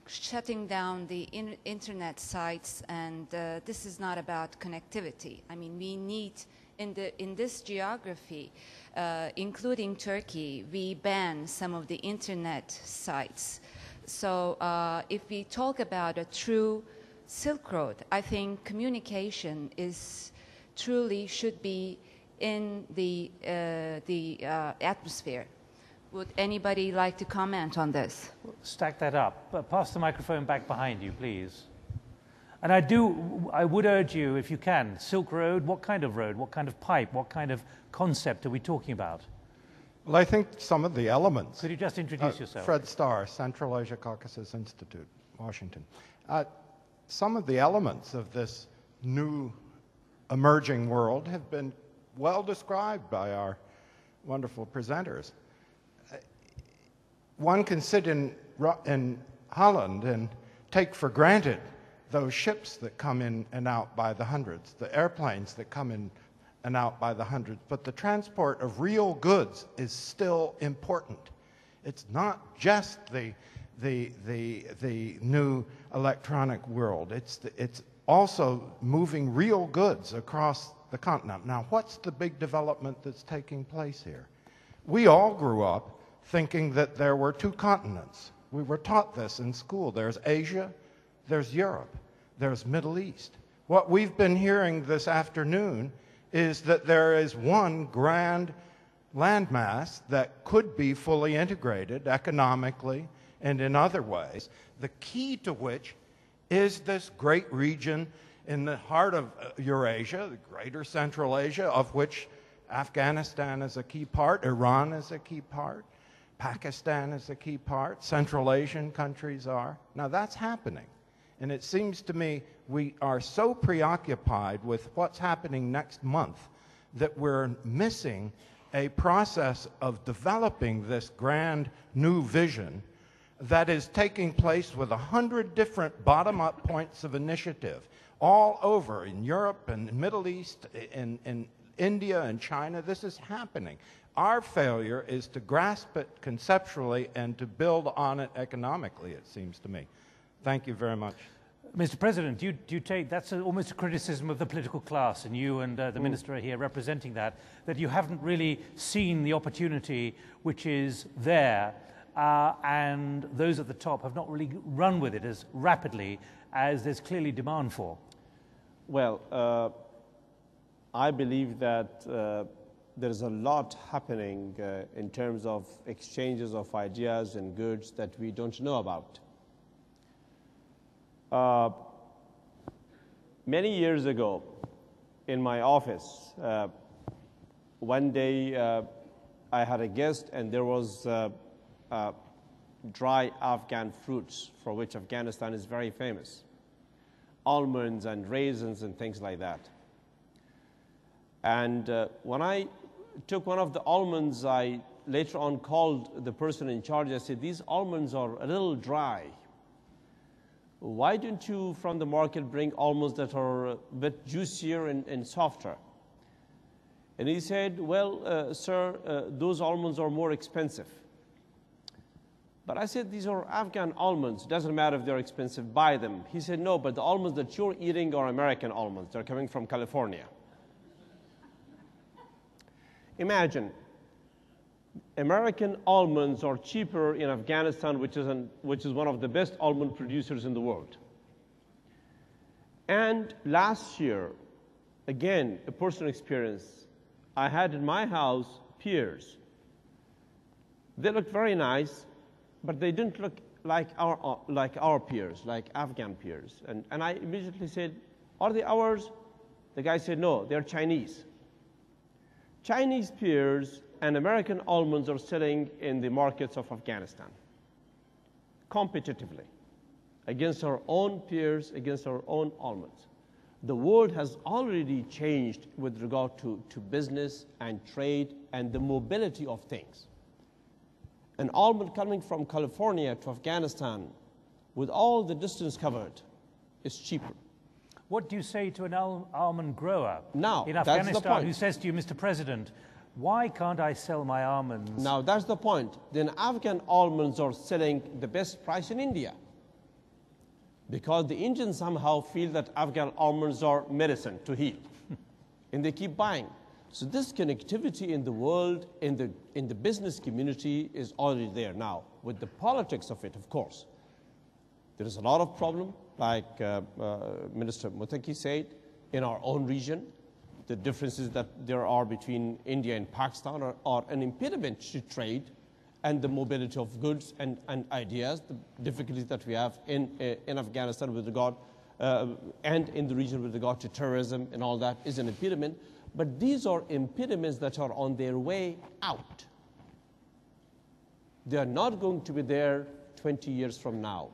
shutting down the internet sites, and this is not about connectivity. I mean, we need, in this geography, including Turkey, we ban some of the internet sites. So if we talk about a true Silk Road, I think communication truly should be in the atmosphere. Would anybody like to comment on this? Stack that up. Pass the microphone back behind you, please. And I would urge you, if you can, Silk Road, what kind of pipe, what kind of concept are we talking about? Well, I think some of the elements. Could you just introduce yourself? Fred Starr, Central Asia Caucasus Institute, Washington. Some of the elements of this new emerging world have been well described by our wonderful presenters. One can sit in Holland and take for granted those ships that come in and out by the hundreds, the airplanes that come in and out by the hundreds, but the transport of real goods is still important. It's not just the new electronic world. It's also moving real goods across the continent. Now, what's the big development that's taking place here? We all grew up thinking that there were 2 continents. We were taught this in school. There's Asia, there's Europe, there's Middle East. What we've been hearing this afternoon is that there is one grand landmass that could be fully integrated economically and in other ways, the key to which is this great region in the heart of Eurasia, the greater Central Asia, of which Afghanistan is a key part, Iran is a key part, Pakistan is a key part, Central Asian countries are. Now that's happening. And it seems to me we are so preoccupied with what's happening next month that we're missing a process of developing this grand new vision that is taking place with 100 different bottom-up points of initiative all over in Europe and the Middle East, in India and China. This is happening. Our failure is to grasp it conceptually and to build on it economically, it seems to me. Thank you very much. Mr. President, do you take, that's almost a criticism of the political class, and you and the Minister are here representing that you haven't really seen the opportunity which is there, and those at the top have not really run with it as rapidly as there's clearly demand for? Well, I believe that there's a lot happening in terms of exchanges of ideas and goods that we don't know about. Many years ago, in my office, one day I had a guest, and there was dry Afghan fruits for which Afghanistan is very famous. Almonds and raisins and things like that. And when I took one of the almonds, I later on called the person in charge. I said, these almonds are a little dry. Why don't you, from the market, bring almonds that are a bit juicier and softer? And he said, well, sir, those almonds are more expensive. But I said, these are Afghan almonds. It doesn't matter if they're expensive, buy them. He said, no, but the almonds that you're eating are American almonds. They're coming from California. Imagine, American almonds are cheaper in Afghanistan, which is one of the best almond producers in the world. And last year, again, a personal experience, I had in my house pears. They looked very nice, but they didn't look like our pears, like Afghan pears. And I immediately said, are they ours? The guy said, no, they're Chinese. Chinese pears and American almonds are selling in the markets of Afghanistan competitively against our own pears, against our own almonds. The world has already changed with regard to business and trade and the mobility of things. An almond coming from California to Afghanistan with all the distance covered is cheaper. What do you say to an almond grower now, in Afghanistan who says to you, Mr. President, why can't I sell my almonds? Now, that's the point. Then Afghan almonds are selling the best price in India, because the Indians somehow feel that Afghan almonds are medicine to heal, and they keep buying. So this connectivity in the world, in the business community, is already there now. With the politics of it, of course, there is a lot of problem, like Minister Mottaki said, in our own region. The differences that there are between India and Pakistan are an impediment to trade and the mobility of goods and ideas. The difficulties that we have in Afghanistan with regard, and in the region with regard to terrorism and all that is an impediment. But these are impediments that are on their way out. They are not going to be there 20 years from now.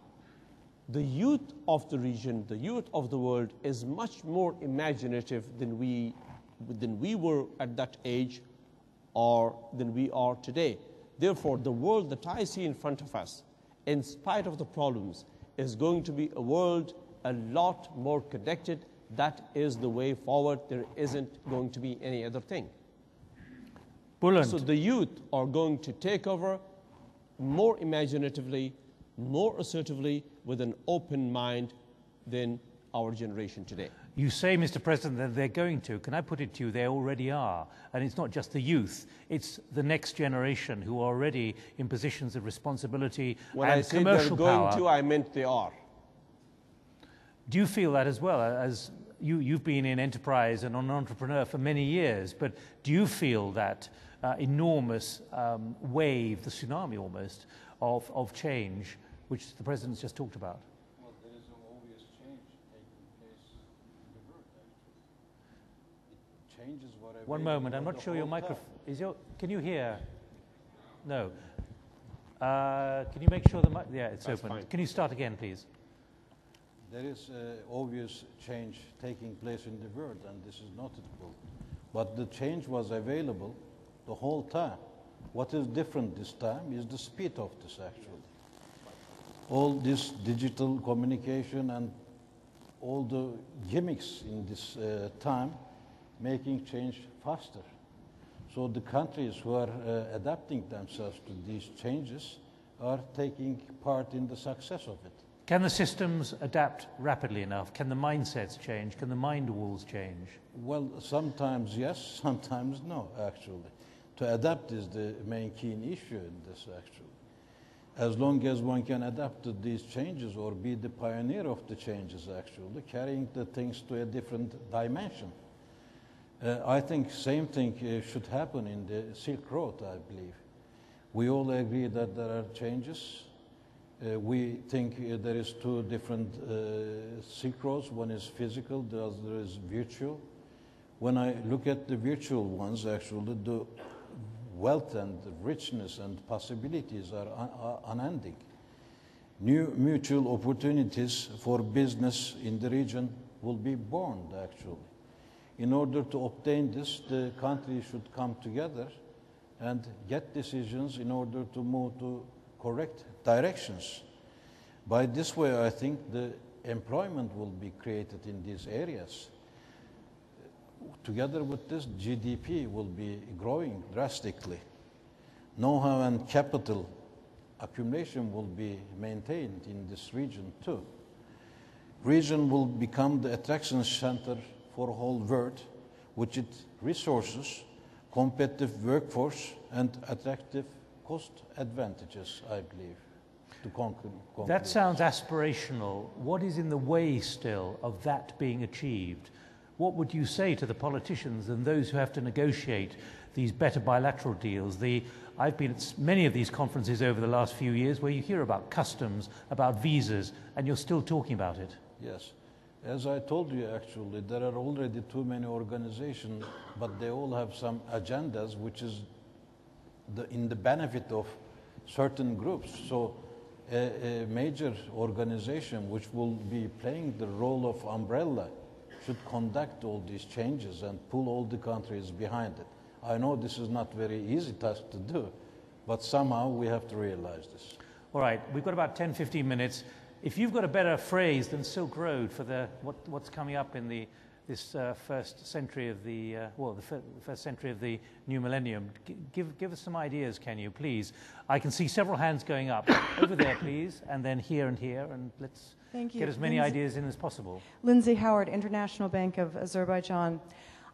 The youth of the region, the youth of the world is much more imaginative than we were at that age or than we are today. Therefore, the world that I see in front of us, in spite of the problems, is going to be a world a lot more connected. That is the way forward. There isn't going to be any other thing. Bulent. So the youth are going to take over more imaginatively, more assertively, with an open mind than our generation today. You say, Mr. President, that they're going to. Can I put it to you, they already are. And it's not just the youth, it's the next generation who are already in positions of responsibility when and I say commercial they're going power. to, I meant they are. Do you feel that as well? As you've been in enterprise and an entrepreneur for many years, but do you feel that enormous wave, the tsunami almost, of change, which the President's just talked about? Well, there is an obvious change taking place in the world, actually. It changes whatever. One moment, I'm not sure your microphone is can you hear? No. Can you make sure the mic? Yeah, it's That's open. fine. Can you start again, please? There is an obvious change taking place in the world, and this is noticeable. But the change was available the whole time. What is different this time is the speed of this, actually. All this digital communication and all the gimmicks in this time making change faster. So the countries who are adapting themselves to these changes are taking part in the success of it. Can the systems adapt rapidly enough? Can the mindsets change? Can the mind walls change? Well, sometimes yes, sometimes no, actually. To adapt is the main key issue in this, actually. As long as one can adapt to these changes or be the pioneer of the changes, actually, carrying the things to a different dimension. I think same thing should happen in the Silk Road, I believe. We all agree that there are changes. We think there is two different Silk Roads. One is physical, the other is virtual. When I look at the virtual ones, actually, the wealth and richness and possibilities are unending. New mutual opportunities for business in the region will be born, actually. In order to obtain this, the country should come together and get decisions in order to move to correct directions. By this way, I think the employment will be created in these areas. Together with this, GDP will be growing drastically. Know-how and capital accumulation will be maintained in this region too. Region will become the attraction center for whole world, with its resources, competitive workforce, and attractive cost advantages, I believe, to conclude. That sounds aspirational. What is in the way still of that being achieved? What would you say to the politicians and those who have to negotiate these better bilateral deals? I've been at many of these conferences over the last few years where you hear about customs, about visas, and you're still talking about it. Yes. As I told you, actually, there are already too many organizations, but they all have some agendas which is in the benefit of certain groups. So a major organization which will be playing the role of umbrella should conduct all these changes and pull all the countries behind it. I know this is not very easy task to do, but somehow we have to realize this. All right, we've got about 10, 15 minutes. If you've got a better phrase than Silk Road for what's coming up in this first century of the first century of the new millennium, give us some ideas, can you, please? I can see several hands going up. Over there, please, and then here and here, and let's get as many ideas in as possible. Lindsay Howard, International Bank of Azerbaijan.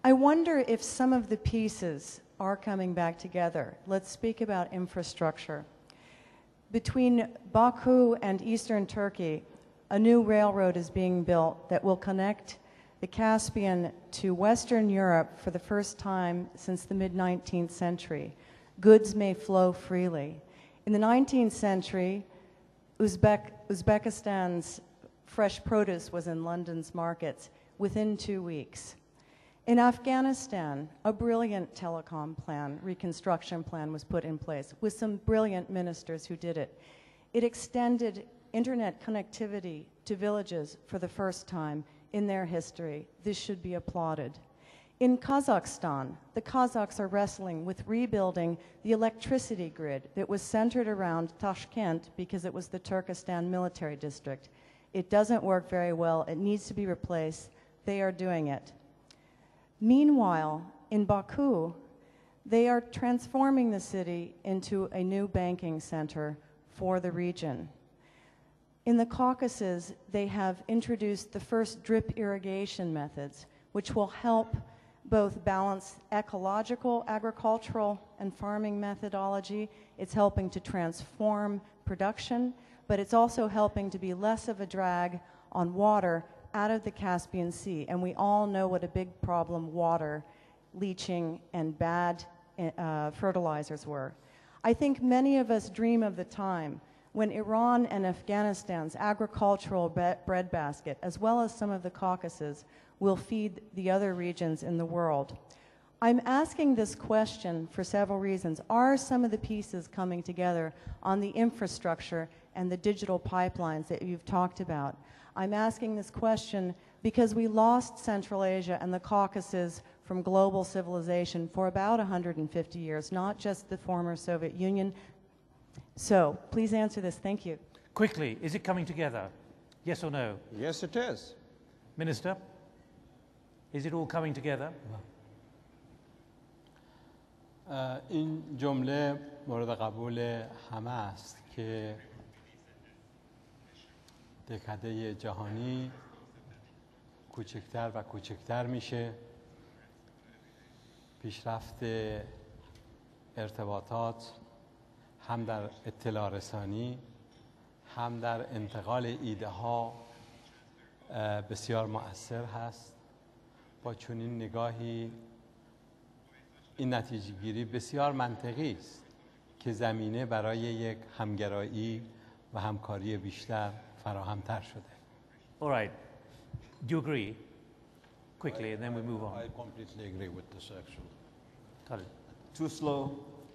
I wonder if some of the pieces are coming back together. Let's speak about infrastructure. Between Baku and eastern Turkey, a new railroad is being built that will connect the Caspian to Western Europe for the first time since the mid-19th century. Goods may flow freely. In the 19th century, Uzbekistan's fresh produce was in London's markets within 2 weeks. In Afghanistan, a brilliant telecom plan, reconstruction plan was put in place with some brilliant ministers who did it. It extended internet connectivity to villages for the first time in their history. This should be applauded. In Kazakhstan, the Kazakhs are wrestling with rebuilding the electricity grid that was centered around Tashkent because it was the Turkestan military district. It doesn't work very well. It needs to be replaced. They are doing it. Meanwhile, in Baku, they are transforming the city into a new banking center for the region. In the Caucasus, they have introduced the first drip irrigation methods, which will help both balance ecological, agricultural, and farming methodology. It's helping to transform production, but it's also helping to be less of a drag on water out of the Caspian Sea. And we all know what a big problem water, leaching, and bad fertilizers were. I think many of us dream of the time when Iran and Afghanistan's agricultural breadbasket, as well as some of the Caucasus, will feed the other regions in the world. I'm asking this question for several reasons. Are some of the pieces coming together on the infrastructure and the digital pipelines that you've talked about? I'm asking this question because we lost Central Asia and the Caucasus from global civilization for about 150 years, not just the former Soviet Union. So please answer this. Thank you. Quickly, is it coming together? Yes or no? Yes, it is. Minister, is it all coming together? این جمله مورد قبول همه است که دهکده جهانی کوچکتر و کوچکتر میشه. پیشرفت ارتباطات هم در اطلاع رسانی هم در انتقال ایده ها بسیار مؤثر هست. با چنین نگاهی این نتیجه گیری بسیار منطقی است که زمینه برای یک همگرایی و همکاری بیشتر فراهم‌تر شده. All right. Do you agree? Quickly, and then we move on. I completely agree with this, actually. Khalid. Too slow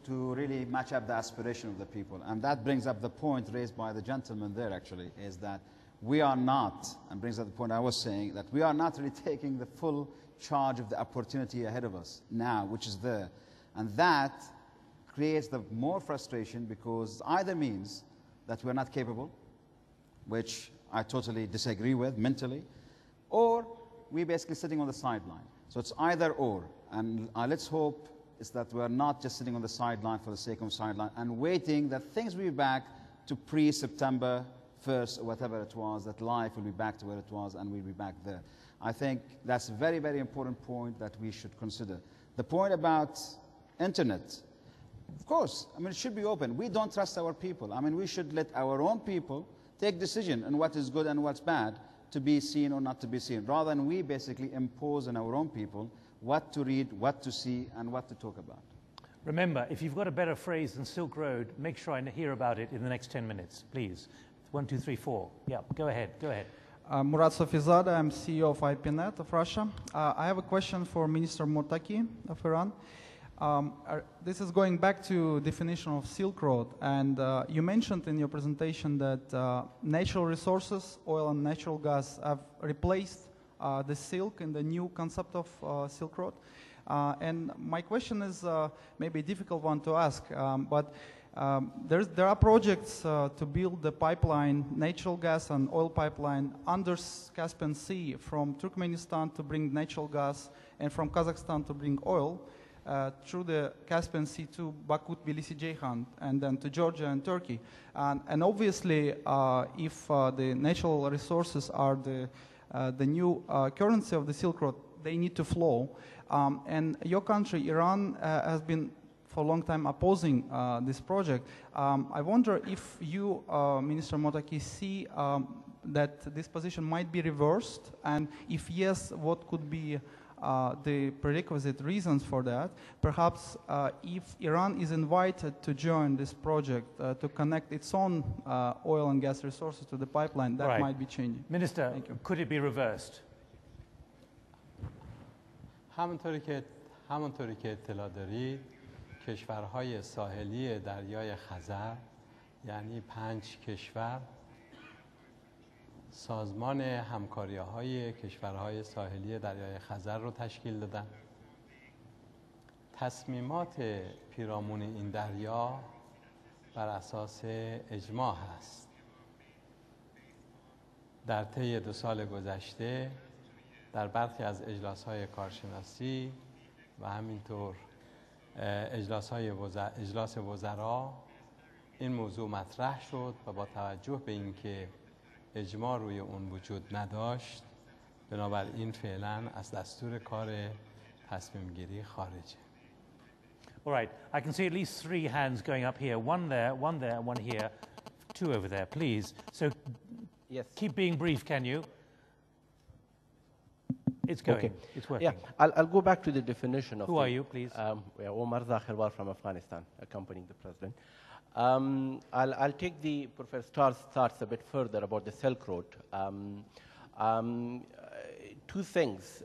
to really match up the aspiration of the people. And that brings up the point raised by the gentleman there, actually, is that we are not, and brings up the point I was saying, that we are not really taking the full charge of the opportunity ahead of us now, which is there. And that creates the more frustration, because either means that we're not capable, which I totally disagree with mentally, or we're basically sitting on the sideline. So it's either or. And let's hope is that we're not just sitting on the sideline for the sake of sideline and waiting that things will be back to pre-September 1st or whatever it was, that life will be back to where it was and we'll be back there. I think that's a very, very important point that we should consider. The point about internet, of course, I mean, it should be open. We don't trust our people. I mean, we should let our own people take decision on what is good and what's bad to be seen or not to be seen, rather than we basically impose on our own people what to read, what to see, and what to talk about. Remember, if you've got a better phrase than Silk Road, make sure I hear about it in the next 10 minutes, please. 1, 2, 3, 4. Yeah, go ahead, go ahead. Murat Sofizadeh, I'm CEO of IPNet of Russia. I have a question for Minister Mottaki of Iran. This is going back to definition of Silk Road, and you mentioned in your presentation that natural resources, oil and natural gas, have replaced the silk in the new concept of Silk Road. And my question is maybe a difficult one to ask, but there are projects to build the pipeline, natural gas and oil pipeline under Caspian Sea from Turkmenistan to bring natural gas and from Kazakhstan to bring oil through the Caspian Sea to Baku, Tbilisi, Ceyhan, and then to Georgia and Turkey. And obviously, if the natural resources are the new currency of the Silk Road, they need to flow. And your country, Iran, has been for a long time opposing this project. I wonder if you, Minister Mottaki, see that this position might be reversed, and if yes, what could be the prerequisite reasons for that? Perhaps if Iran is invited to join this project to connect its own oil and gas resources to the pipeline, that might be changing. Minister, could it be reversed? همونطوری که اطلاع دارید، کشورهای ساحلی دریای خزر، یعنی 5 کشور، سازمان همکاری‌های کشورهای ساحلی دریای خزر رو تشکیل دادن. تصمیمات پیرامون این دریا بر اساس اجماع هست. در طی 2 سال گذشته در برخی از اجلاس‌های کارشناسی و همینطور اجلاس وزرا این موضوع مطرح شد و با توجه به اینکه اجماع روی اون وجود نداشت، بنابراین فعلا از دستور کار تصمیم گیری خارجه. All right, I can see at least 3 hands going up here. One there, one here, 2 over there, please. So yes. Keep being brief, can you? It's going. Okay. It's working. Yeah, I'll go back to the definition of. Who are you, please? Omar Zakhirwal from Afghanistan, accompanying the president. I'll take the Professor thoughts a bit further about the Silk Road. 2 things.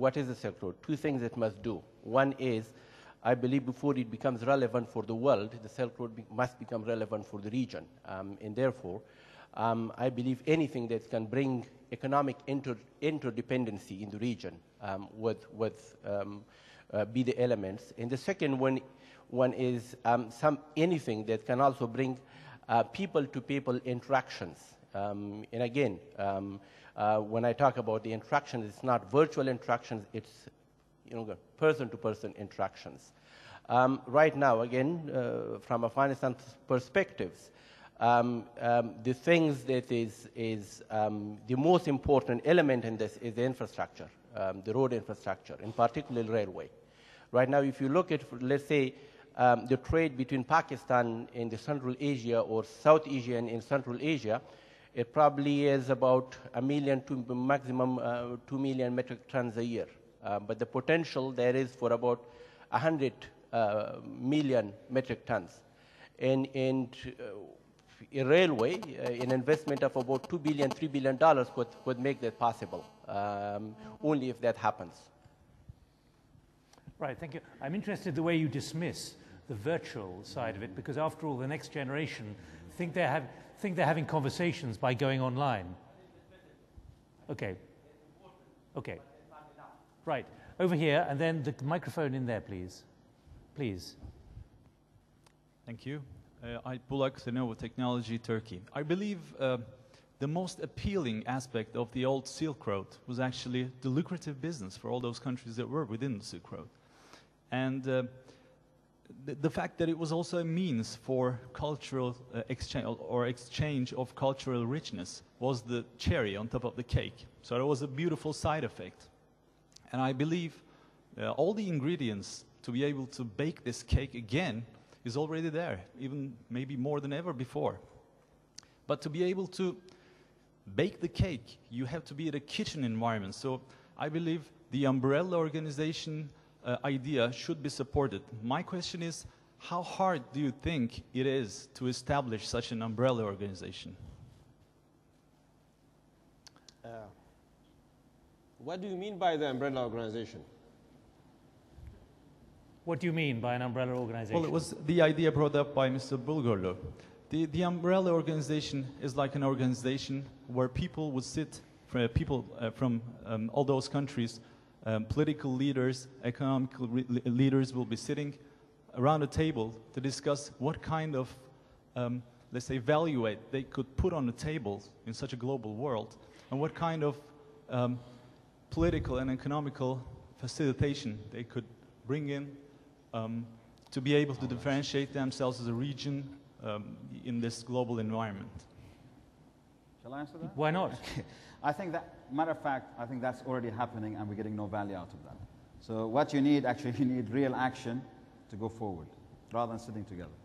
What is the Silk Road? 2 things it must do. One is, I believe before it becomes relevant for the world, the Silk Road must become relevant for the region. And therefore, I believe anything that can bring economic interdependency in the region would be the elements. And the second one is anything that can also bring people-to-people interactions. And again, when I talk about the interactions, it's not virtual interactions, it's person-to-person interactions. Right now, again, from Afghanistan's perspectives, The things that is the most important element in this is the infrastructure, the road infrastructure, in particular railway. Right now, if you look at, let's say, the trade between Pakistan and the Central Asia or South Asia and in Central Asia, it probably is about 1 million to maximum 2 million metric tons a year. But the potential there is for about 100 million metric tons. And a railway, an investment of about $2 billion, $3 billion would make that possible, only if that happens. Right, thank you. I'm interested the way you dismiss the virtual side of it, because after all, the next generation think they're having conversations by going online. Okay. Okay. Right. Over here, and then the microphone in there, please. Please. Thank you. Bulak, Lenovo Technology, Turkey. I believe the most appealing aspect of the old Silk Road was actually the lucrative business for all those countries that were within the Silk Road. And the fact that it was also a means for cultural exchange of cultural richness was the cherry on top of the cake. So it was a beautiful side effect. And I believe all the ingredients to be able to bake this cake again is already there, even maybe more than ever before. But to be able to bake the cake, you have to be at a kitchen environment. So I believe the umbrella organization idea should be supported. My question is, how hard do you think it is to establish such an umbrella organization? What do you mean by the umbrella organization? What do you mean by an umbrella organization? Well, it was the idea brought up by Mr. Bulgurlu. The umbrella organization is like an organization where people would sit, from all those countries, political leaders, economic leaders will be sitting around a table to discuss what kind of, let's say, value add they could put on the table in such a global world, and what kind of political and economical facilitation they could bring in to be able to differentiate themselves as a region in this global environment. Shall I answer that? Why not? I think that, matter of fact, I think that's already happening and we're getting no value out of that. So what you need, actually, you need real action to go forward, rather than sitting together.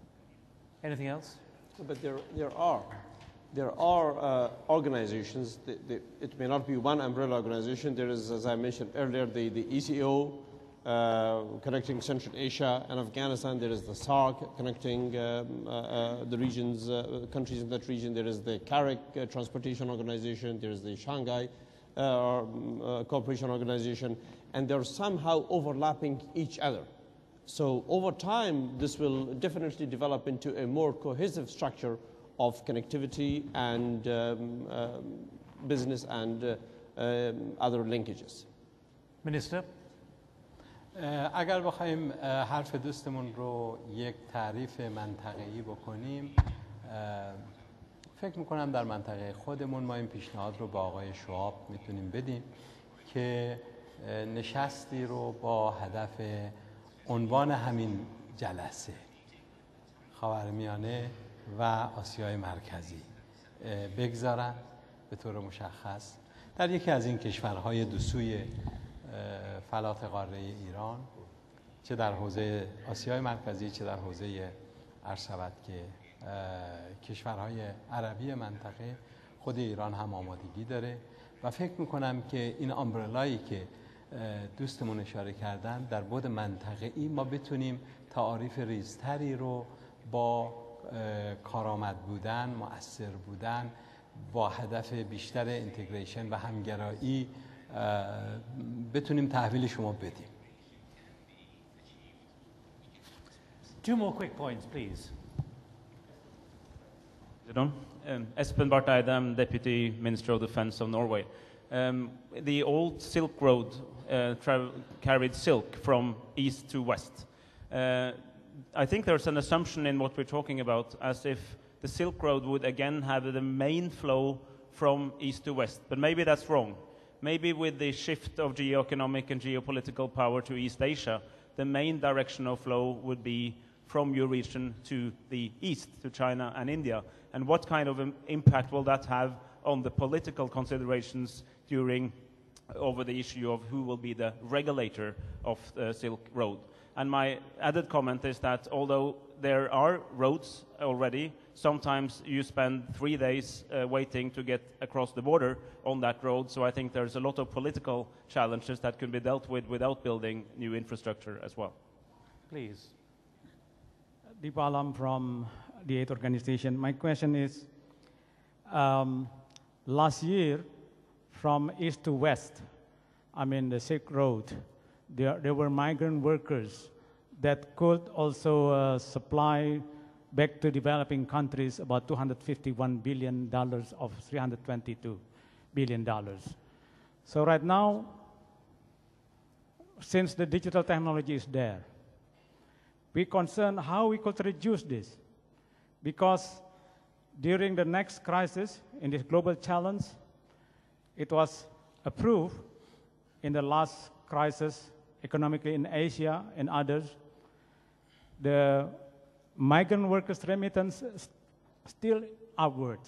Anything else? But there are organizations. It may not be one umbrella organization. There is, as I mentioned earlier, the ECO, connecting Central Asia and Afghanistan. There is the SARC connecting the regions, countries in that region. There is the CARIC Transportation Organization. There is the Shanghai Cooperation Organization. And they're somehow overlapping each other. So over time, this will definitely develop into a more cohesive structure of connectivity and business and other linkages. Minister? اگر بخوایم حرف دوستمون رو یک تعریف منطقه‌ای بکنیم، فکر میکنم در منطقه خودمون ما این پیشنهاد رو با آقای شعاب میتونیم بدیم که نشستی رو با هدف عنوان همین جلسه خاورمیانه و آسیای مرکزی بگذارن به طور مشخص در یکی از این کشورهای دو سوی فلات قاره ایران، چه در حوزه آسیای مرکزی چه در حوزه عرض شود که کشورهای عربی منطقه. خود ایران هم آمادگی داره و فکر میکنم که این آمبرلایی که دوستمون اشاره کردن در بعد منطقه‌ای ما بتونیم تعاریف ریزتری رو با کارآمد بودن، مؤثر بودن، با هدف بیشتر اینتگریشن و همگرایی بتونیم تحویل شما بدیم. Two more quick points, please. Espen Barth Eide, Deputy Minister of Defense of Norway. The old Silk Road carried silk from east to west. I think there's an assumption in what we're talking about as if the Silk Road would again have the main flow from east to west, but maybe that's wrong. Maybe with the shift of geoeconomic and geopolitical power to East Asia, the main direction of flow would be from your region to the east, to China and India? And what kind of impact will that have on the political considerations over the issue of who will be the regulator of the Silk Road? And my added comment is that although there are roads already, sometimes you spend 3 days waiting to get across the border on that road. So I think there's a lot of political challenges that can be dealt with without building new infrastructure as well. Please. Deep Alam from the 8th organization. My question is, last year, from east to west, I mean the Silk Road, there were migrant workers that could also supply back to developing countries about $251 billion of $322 billion. So right now, since the digital technology is there, we're concerned how we could reduce this. Because during the next crisis, in this global challenge, it was approved in the last crisis economically in Asia and others, the migrant workers' remittance still upward.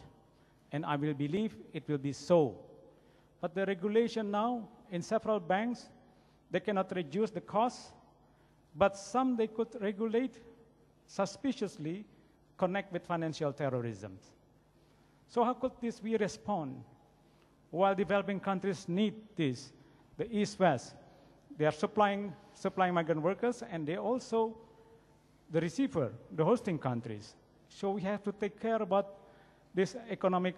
And I will believe it will be so. But the regulation now in several banks, they cannot reduce the cost, but some they could regulate suspiciously connect with financial terrorism. So how could this be respond? While developing countries need this, the East-West, they are supplying migrant workers, and they also the receiver, the hosting countries. So we have to take care about this economic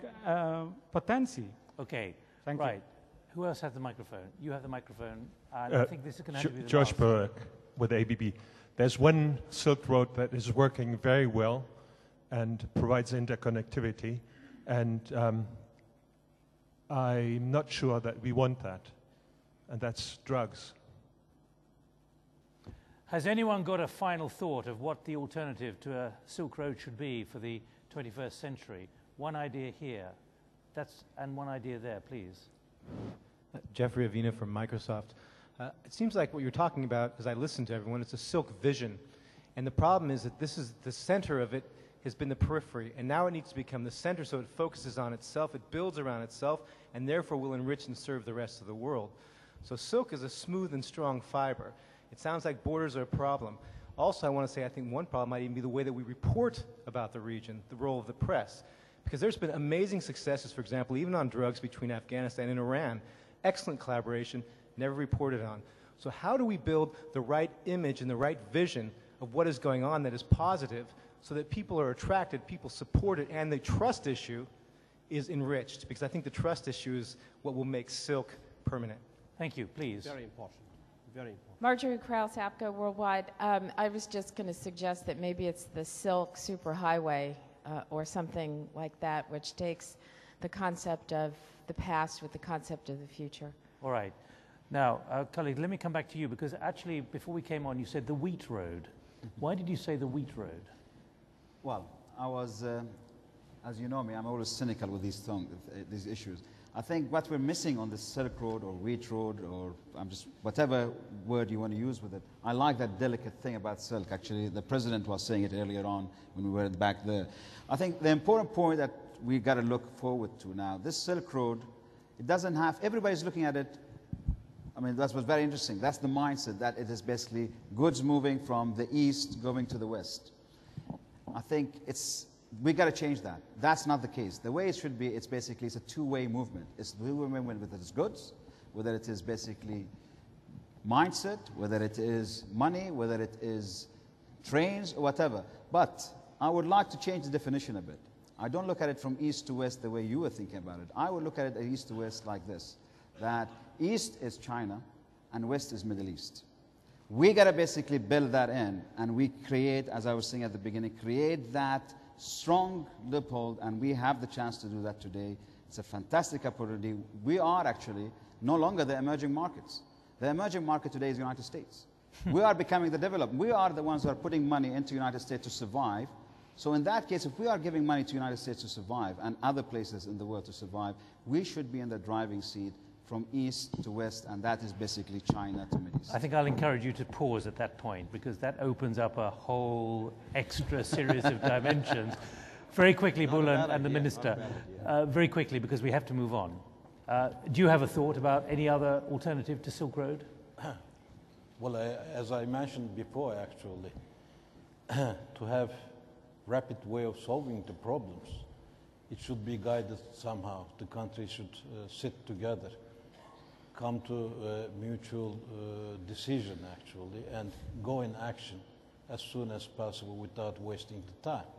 potency. Okay, Thank right. you. Who else has the microphone? You have the microphone. And I think this is going to have to be the Josh last. Burke with ABB. There's one Silk Road that is working very well and provides interconnectivity, and I'm not sure that we want that, and that's drugs. Has anyone got a final thought of what the alternative to a Silk Road should be for the 21st century? One idea here, and one idea there, please. Jeffrey Avina from Microsoft. It seems like what you're talking about, as I listen to everyone, it's a Silk vision. And the problem is that this is the center of it has been the periphery, and now it needs to become the center so it focuses on itself, it builds around itself, and therefore will enrich and serve the rest of the world. So Silk is a smooth and strong fiber. It sounds like borders are a problem. Also, I want to say I think one problem might even be the way that we report about the region, the role of the press. Because there's been amazing successes, for example, even on drugs between Afghanistan and Iran. Excellent collaboration, never reported on. So how do we build the right image and the right vision of what is going on that is positive so that people are attracted, people support it, and the trust issue is enriched? Because I think the trust issue is what will make Silk permanent. Thank you, please. Very important. Very important. Marjorie Krause, APCO Worldwide. I was just going to suggest that maybe it's the Silk Superhighway or something like that, which takes the concept of the past with the concept of the future. All right. Now, Khalid, let me come back to you, because actually, before we came on, you said the wheat road. Why did you say the wheat road? Well, I was, as you know me, I'm always cynical with these issues. I think what we're missing on the Silk Road or wheat road, or whatever word you want to use with it, I like that delicate thing about silk. Actually, the president was saying it earlier on when we were back there. I think the important point that we got to look forward to now, this Silk Road, it doesn't have, everybody's looking at it. I mean, that's what's very interesting. That's the mindset, that it is basically goods moving from the east going to the west. I think we got to change that. That's not the case. The way it should be, it's a two-way movement. It's the two-way movement, whether it's goods, whether it is basically mindset, whether it is money, whether it is trains, or whatever. But I would like to change the definition a bit. I don't look at it from east to west the way you were thinking about it. I would look at it east to west like this, that east is China and west is Middle East. We got to basically build that in, and we create, as I was saying at the beginning, create that strong loophole, and we have the chance to do that today. It's a fantastic opportunity. We are actually no longer the emerging markets. The emerging market today is the United States. We are becoming the developed. We are the ones who are putting money into the United States to survive. So in that case, if we are giving money to the United States to survive and other places in the world to survive, we should be in the driving seat from east to west, and that is basically China to Middle East. I think I'll encourage you to pause at that point, because that opens up a whole extra series of dimensions. Very quickly, Bulent and the Minister, very quickly, because we have to move on. Do you have a thought about any other alternative to Silk Road? Well, as I mentioned before, actually, to have rapid way of solving the problems, it should be guided somehow. The countries should sit together, come to a mutual decision, actually, and go in action as soon as possible without wasting the time.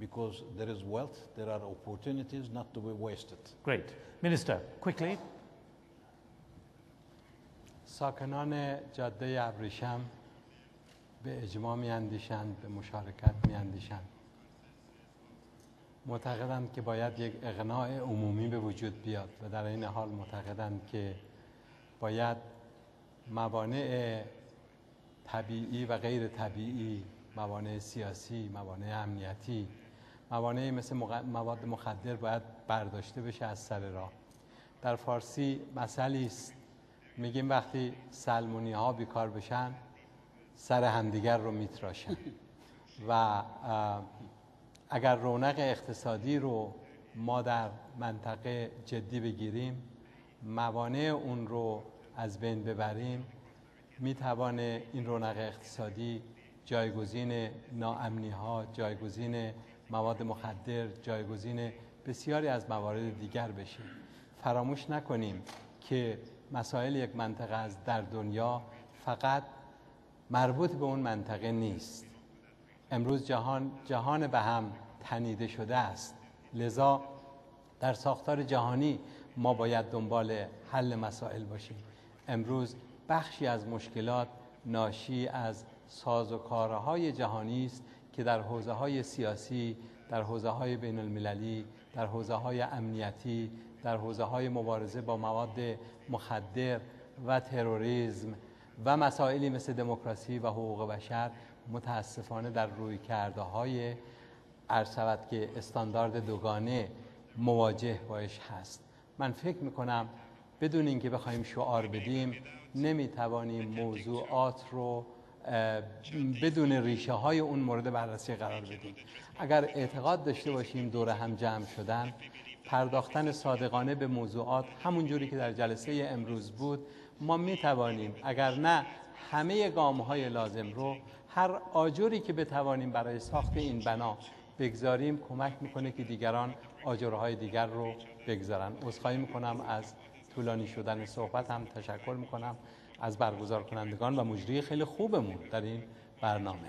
Because there is wealth, there are opportunities not to be wasted. Great. Minister, quickly. ساکنان جاده ابریشم به اجماع می‌اندیشند، به مشارکت می‌اندیشند. معتقدند که باید یک اقناع عمومی به وجود بیاد و در این حال معتقدند که باید موانع طبیعی و غیر طبیعی، موانع سیاسی، موانع امنیتی، موانعی مثل مواد مخدر باید برداشته بشه از سر راه. در فارسی مسئله است، میگیم وقتی سلمونی ها بیکار بشن سر همدیگر رو میتراشن و اگر رونق اقتصادی رو ما در منطقه جدی بگیریم، موانع اون رو از بین ببریم، میتوانه این رونق اقتصادی جایگزین ناامنی ها، جایگزین مواد مخدر، جایگزین بسیاری از موارد دیگر بشه. فراموش نکنیم که مسائل یک منطقه از در دنیا فقط مربوط به اون منطقه نیست. امروز جهان به هم تنیده شده است، لذا در ساختار جهانی ما باید دنبال حل مسائل باشیم. امروز بخشی از مشکلات ناشی از سازوکارهای جهانی است که در حوزه‌های سیاسی، در حوزه‌های بین المللی، در حوزه‌های امنیتی، در حوزه‌های مبارزه با مواد مخدر و تروریسم و مسائلی مثل دموکراسی و حقوق بشر متاسفانه در رویکردهای عرض شود که استاندارد دوگانه مواجه باش هست. من فکر میکنم بدون اینکه بخوایم شعار بدیم نمیتوانیم موضوعات رو بدون ریشه های اون مورد بررسی قرار بدیم. اگر اعتقاد داشته باشیم دور هم جمع شدن، پرداختن صادقانه به موضوعات همون جوری که در جلسه امروز بود، ما میتوانیم اگر نه همه گام‌های لازم رو هر آجری که بتوانیم برای ساخت این بنا بگذاریم کمک میکنه که دیگران آجرهای دیگر رو بگذارن. عذرخواهی میکنم از طولانی شدن صحبت، هم تشکر میکنم از برگزار کنندگان و مجری خیلی خوبمون در این برنامه.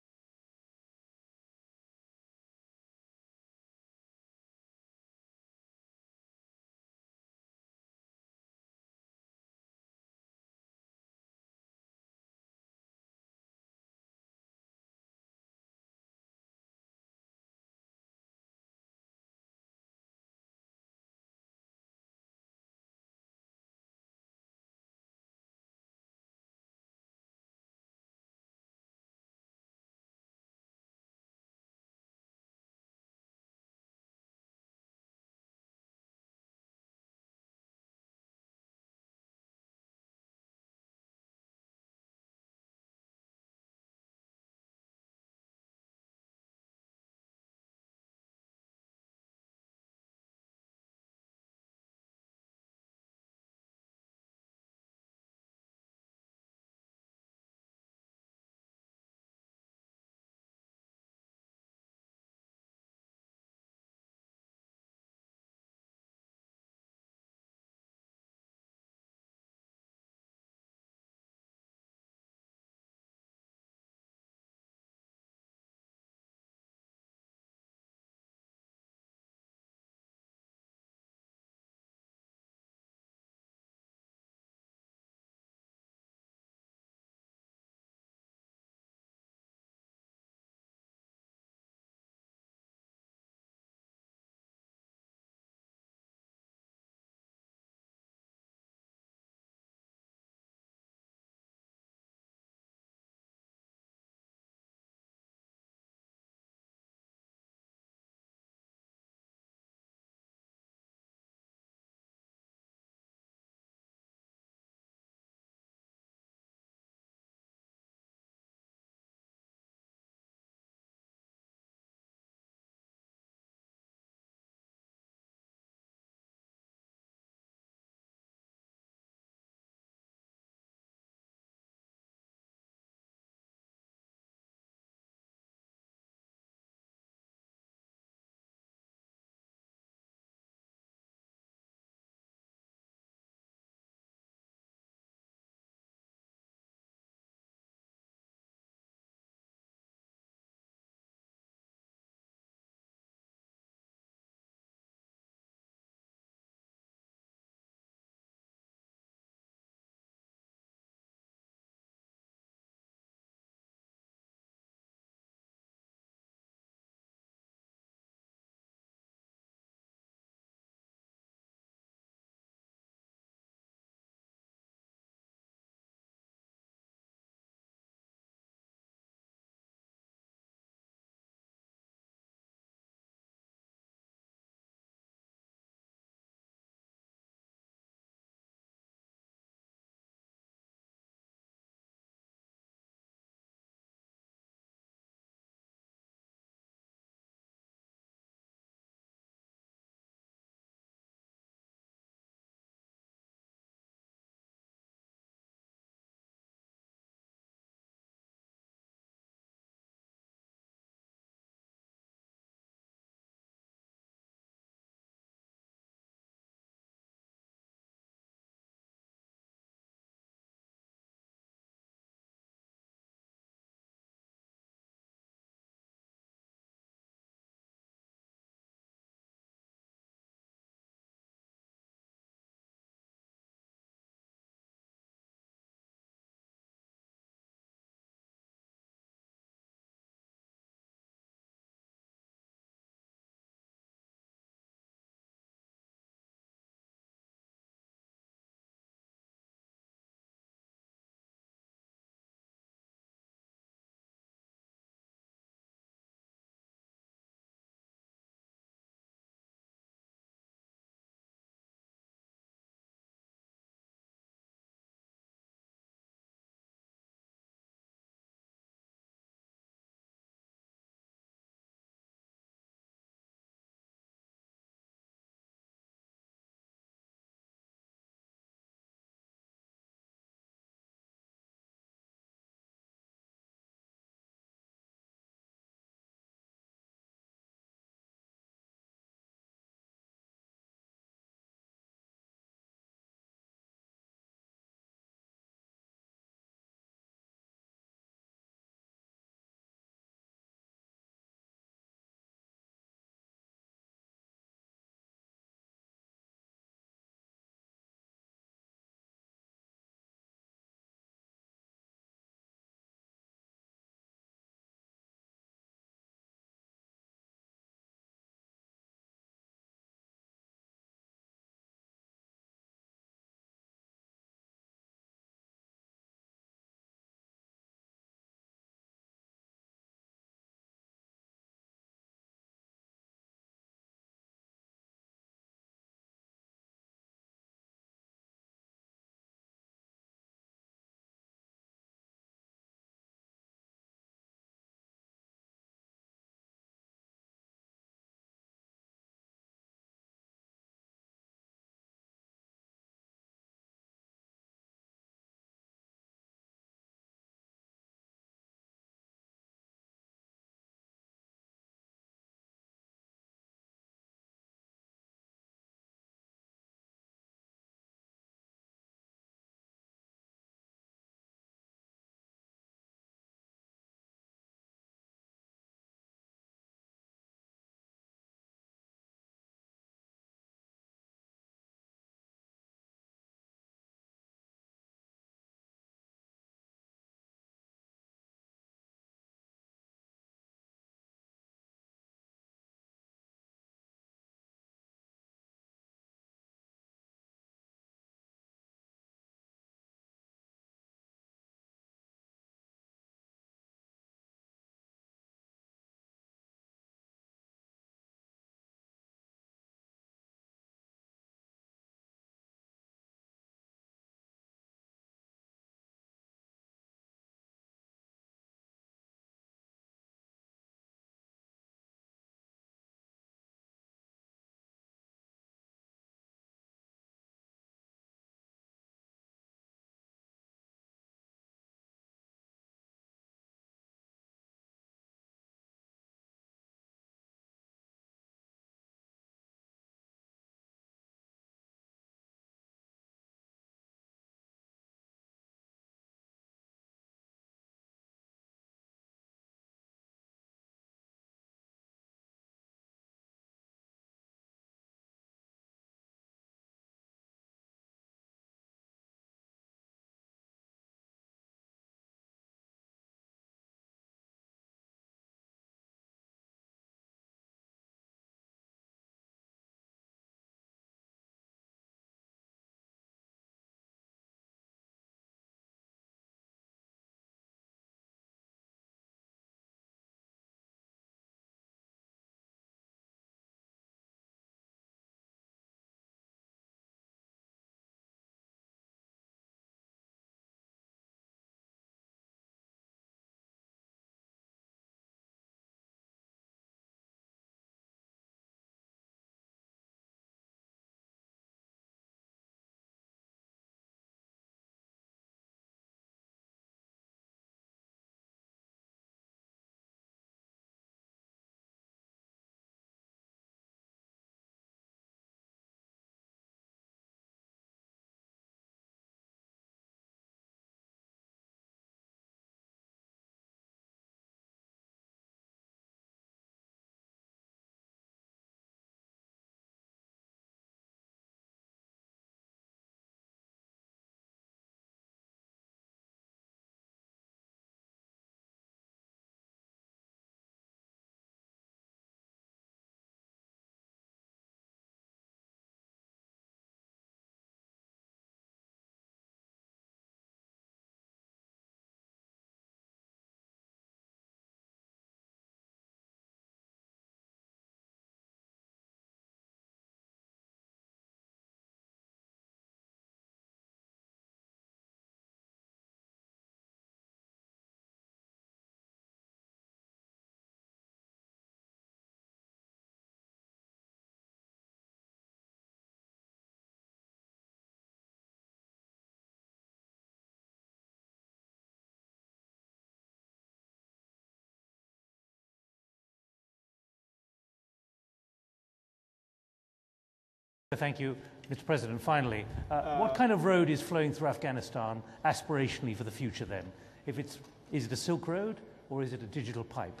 Thank you, Mr. President. Finally, what kind of road is flowing through Afghanistan aspirationally for the future then? Is it a Silk Road or is it a digital pipe?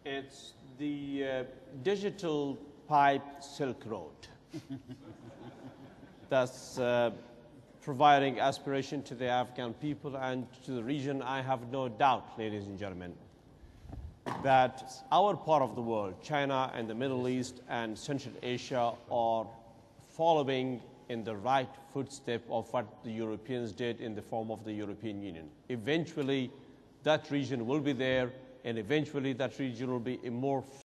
It's the digital pipe Silk Road. That's providing aspiration to the Afghan people and to the region. I have no doubt, ladies and gentlemen, that our part of the world, China and the Middle East and Central Asia, are following in the right footstep of what the Europeans did in the form of the European Union. Eventually, that region will be there, and eventually that region will be a more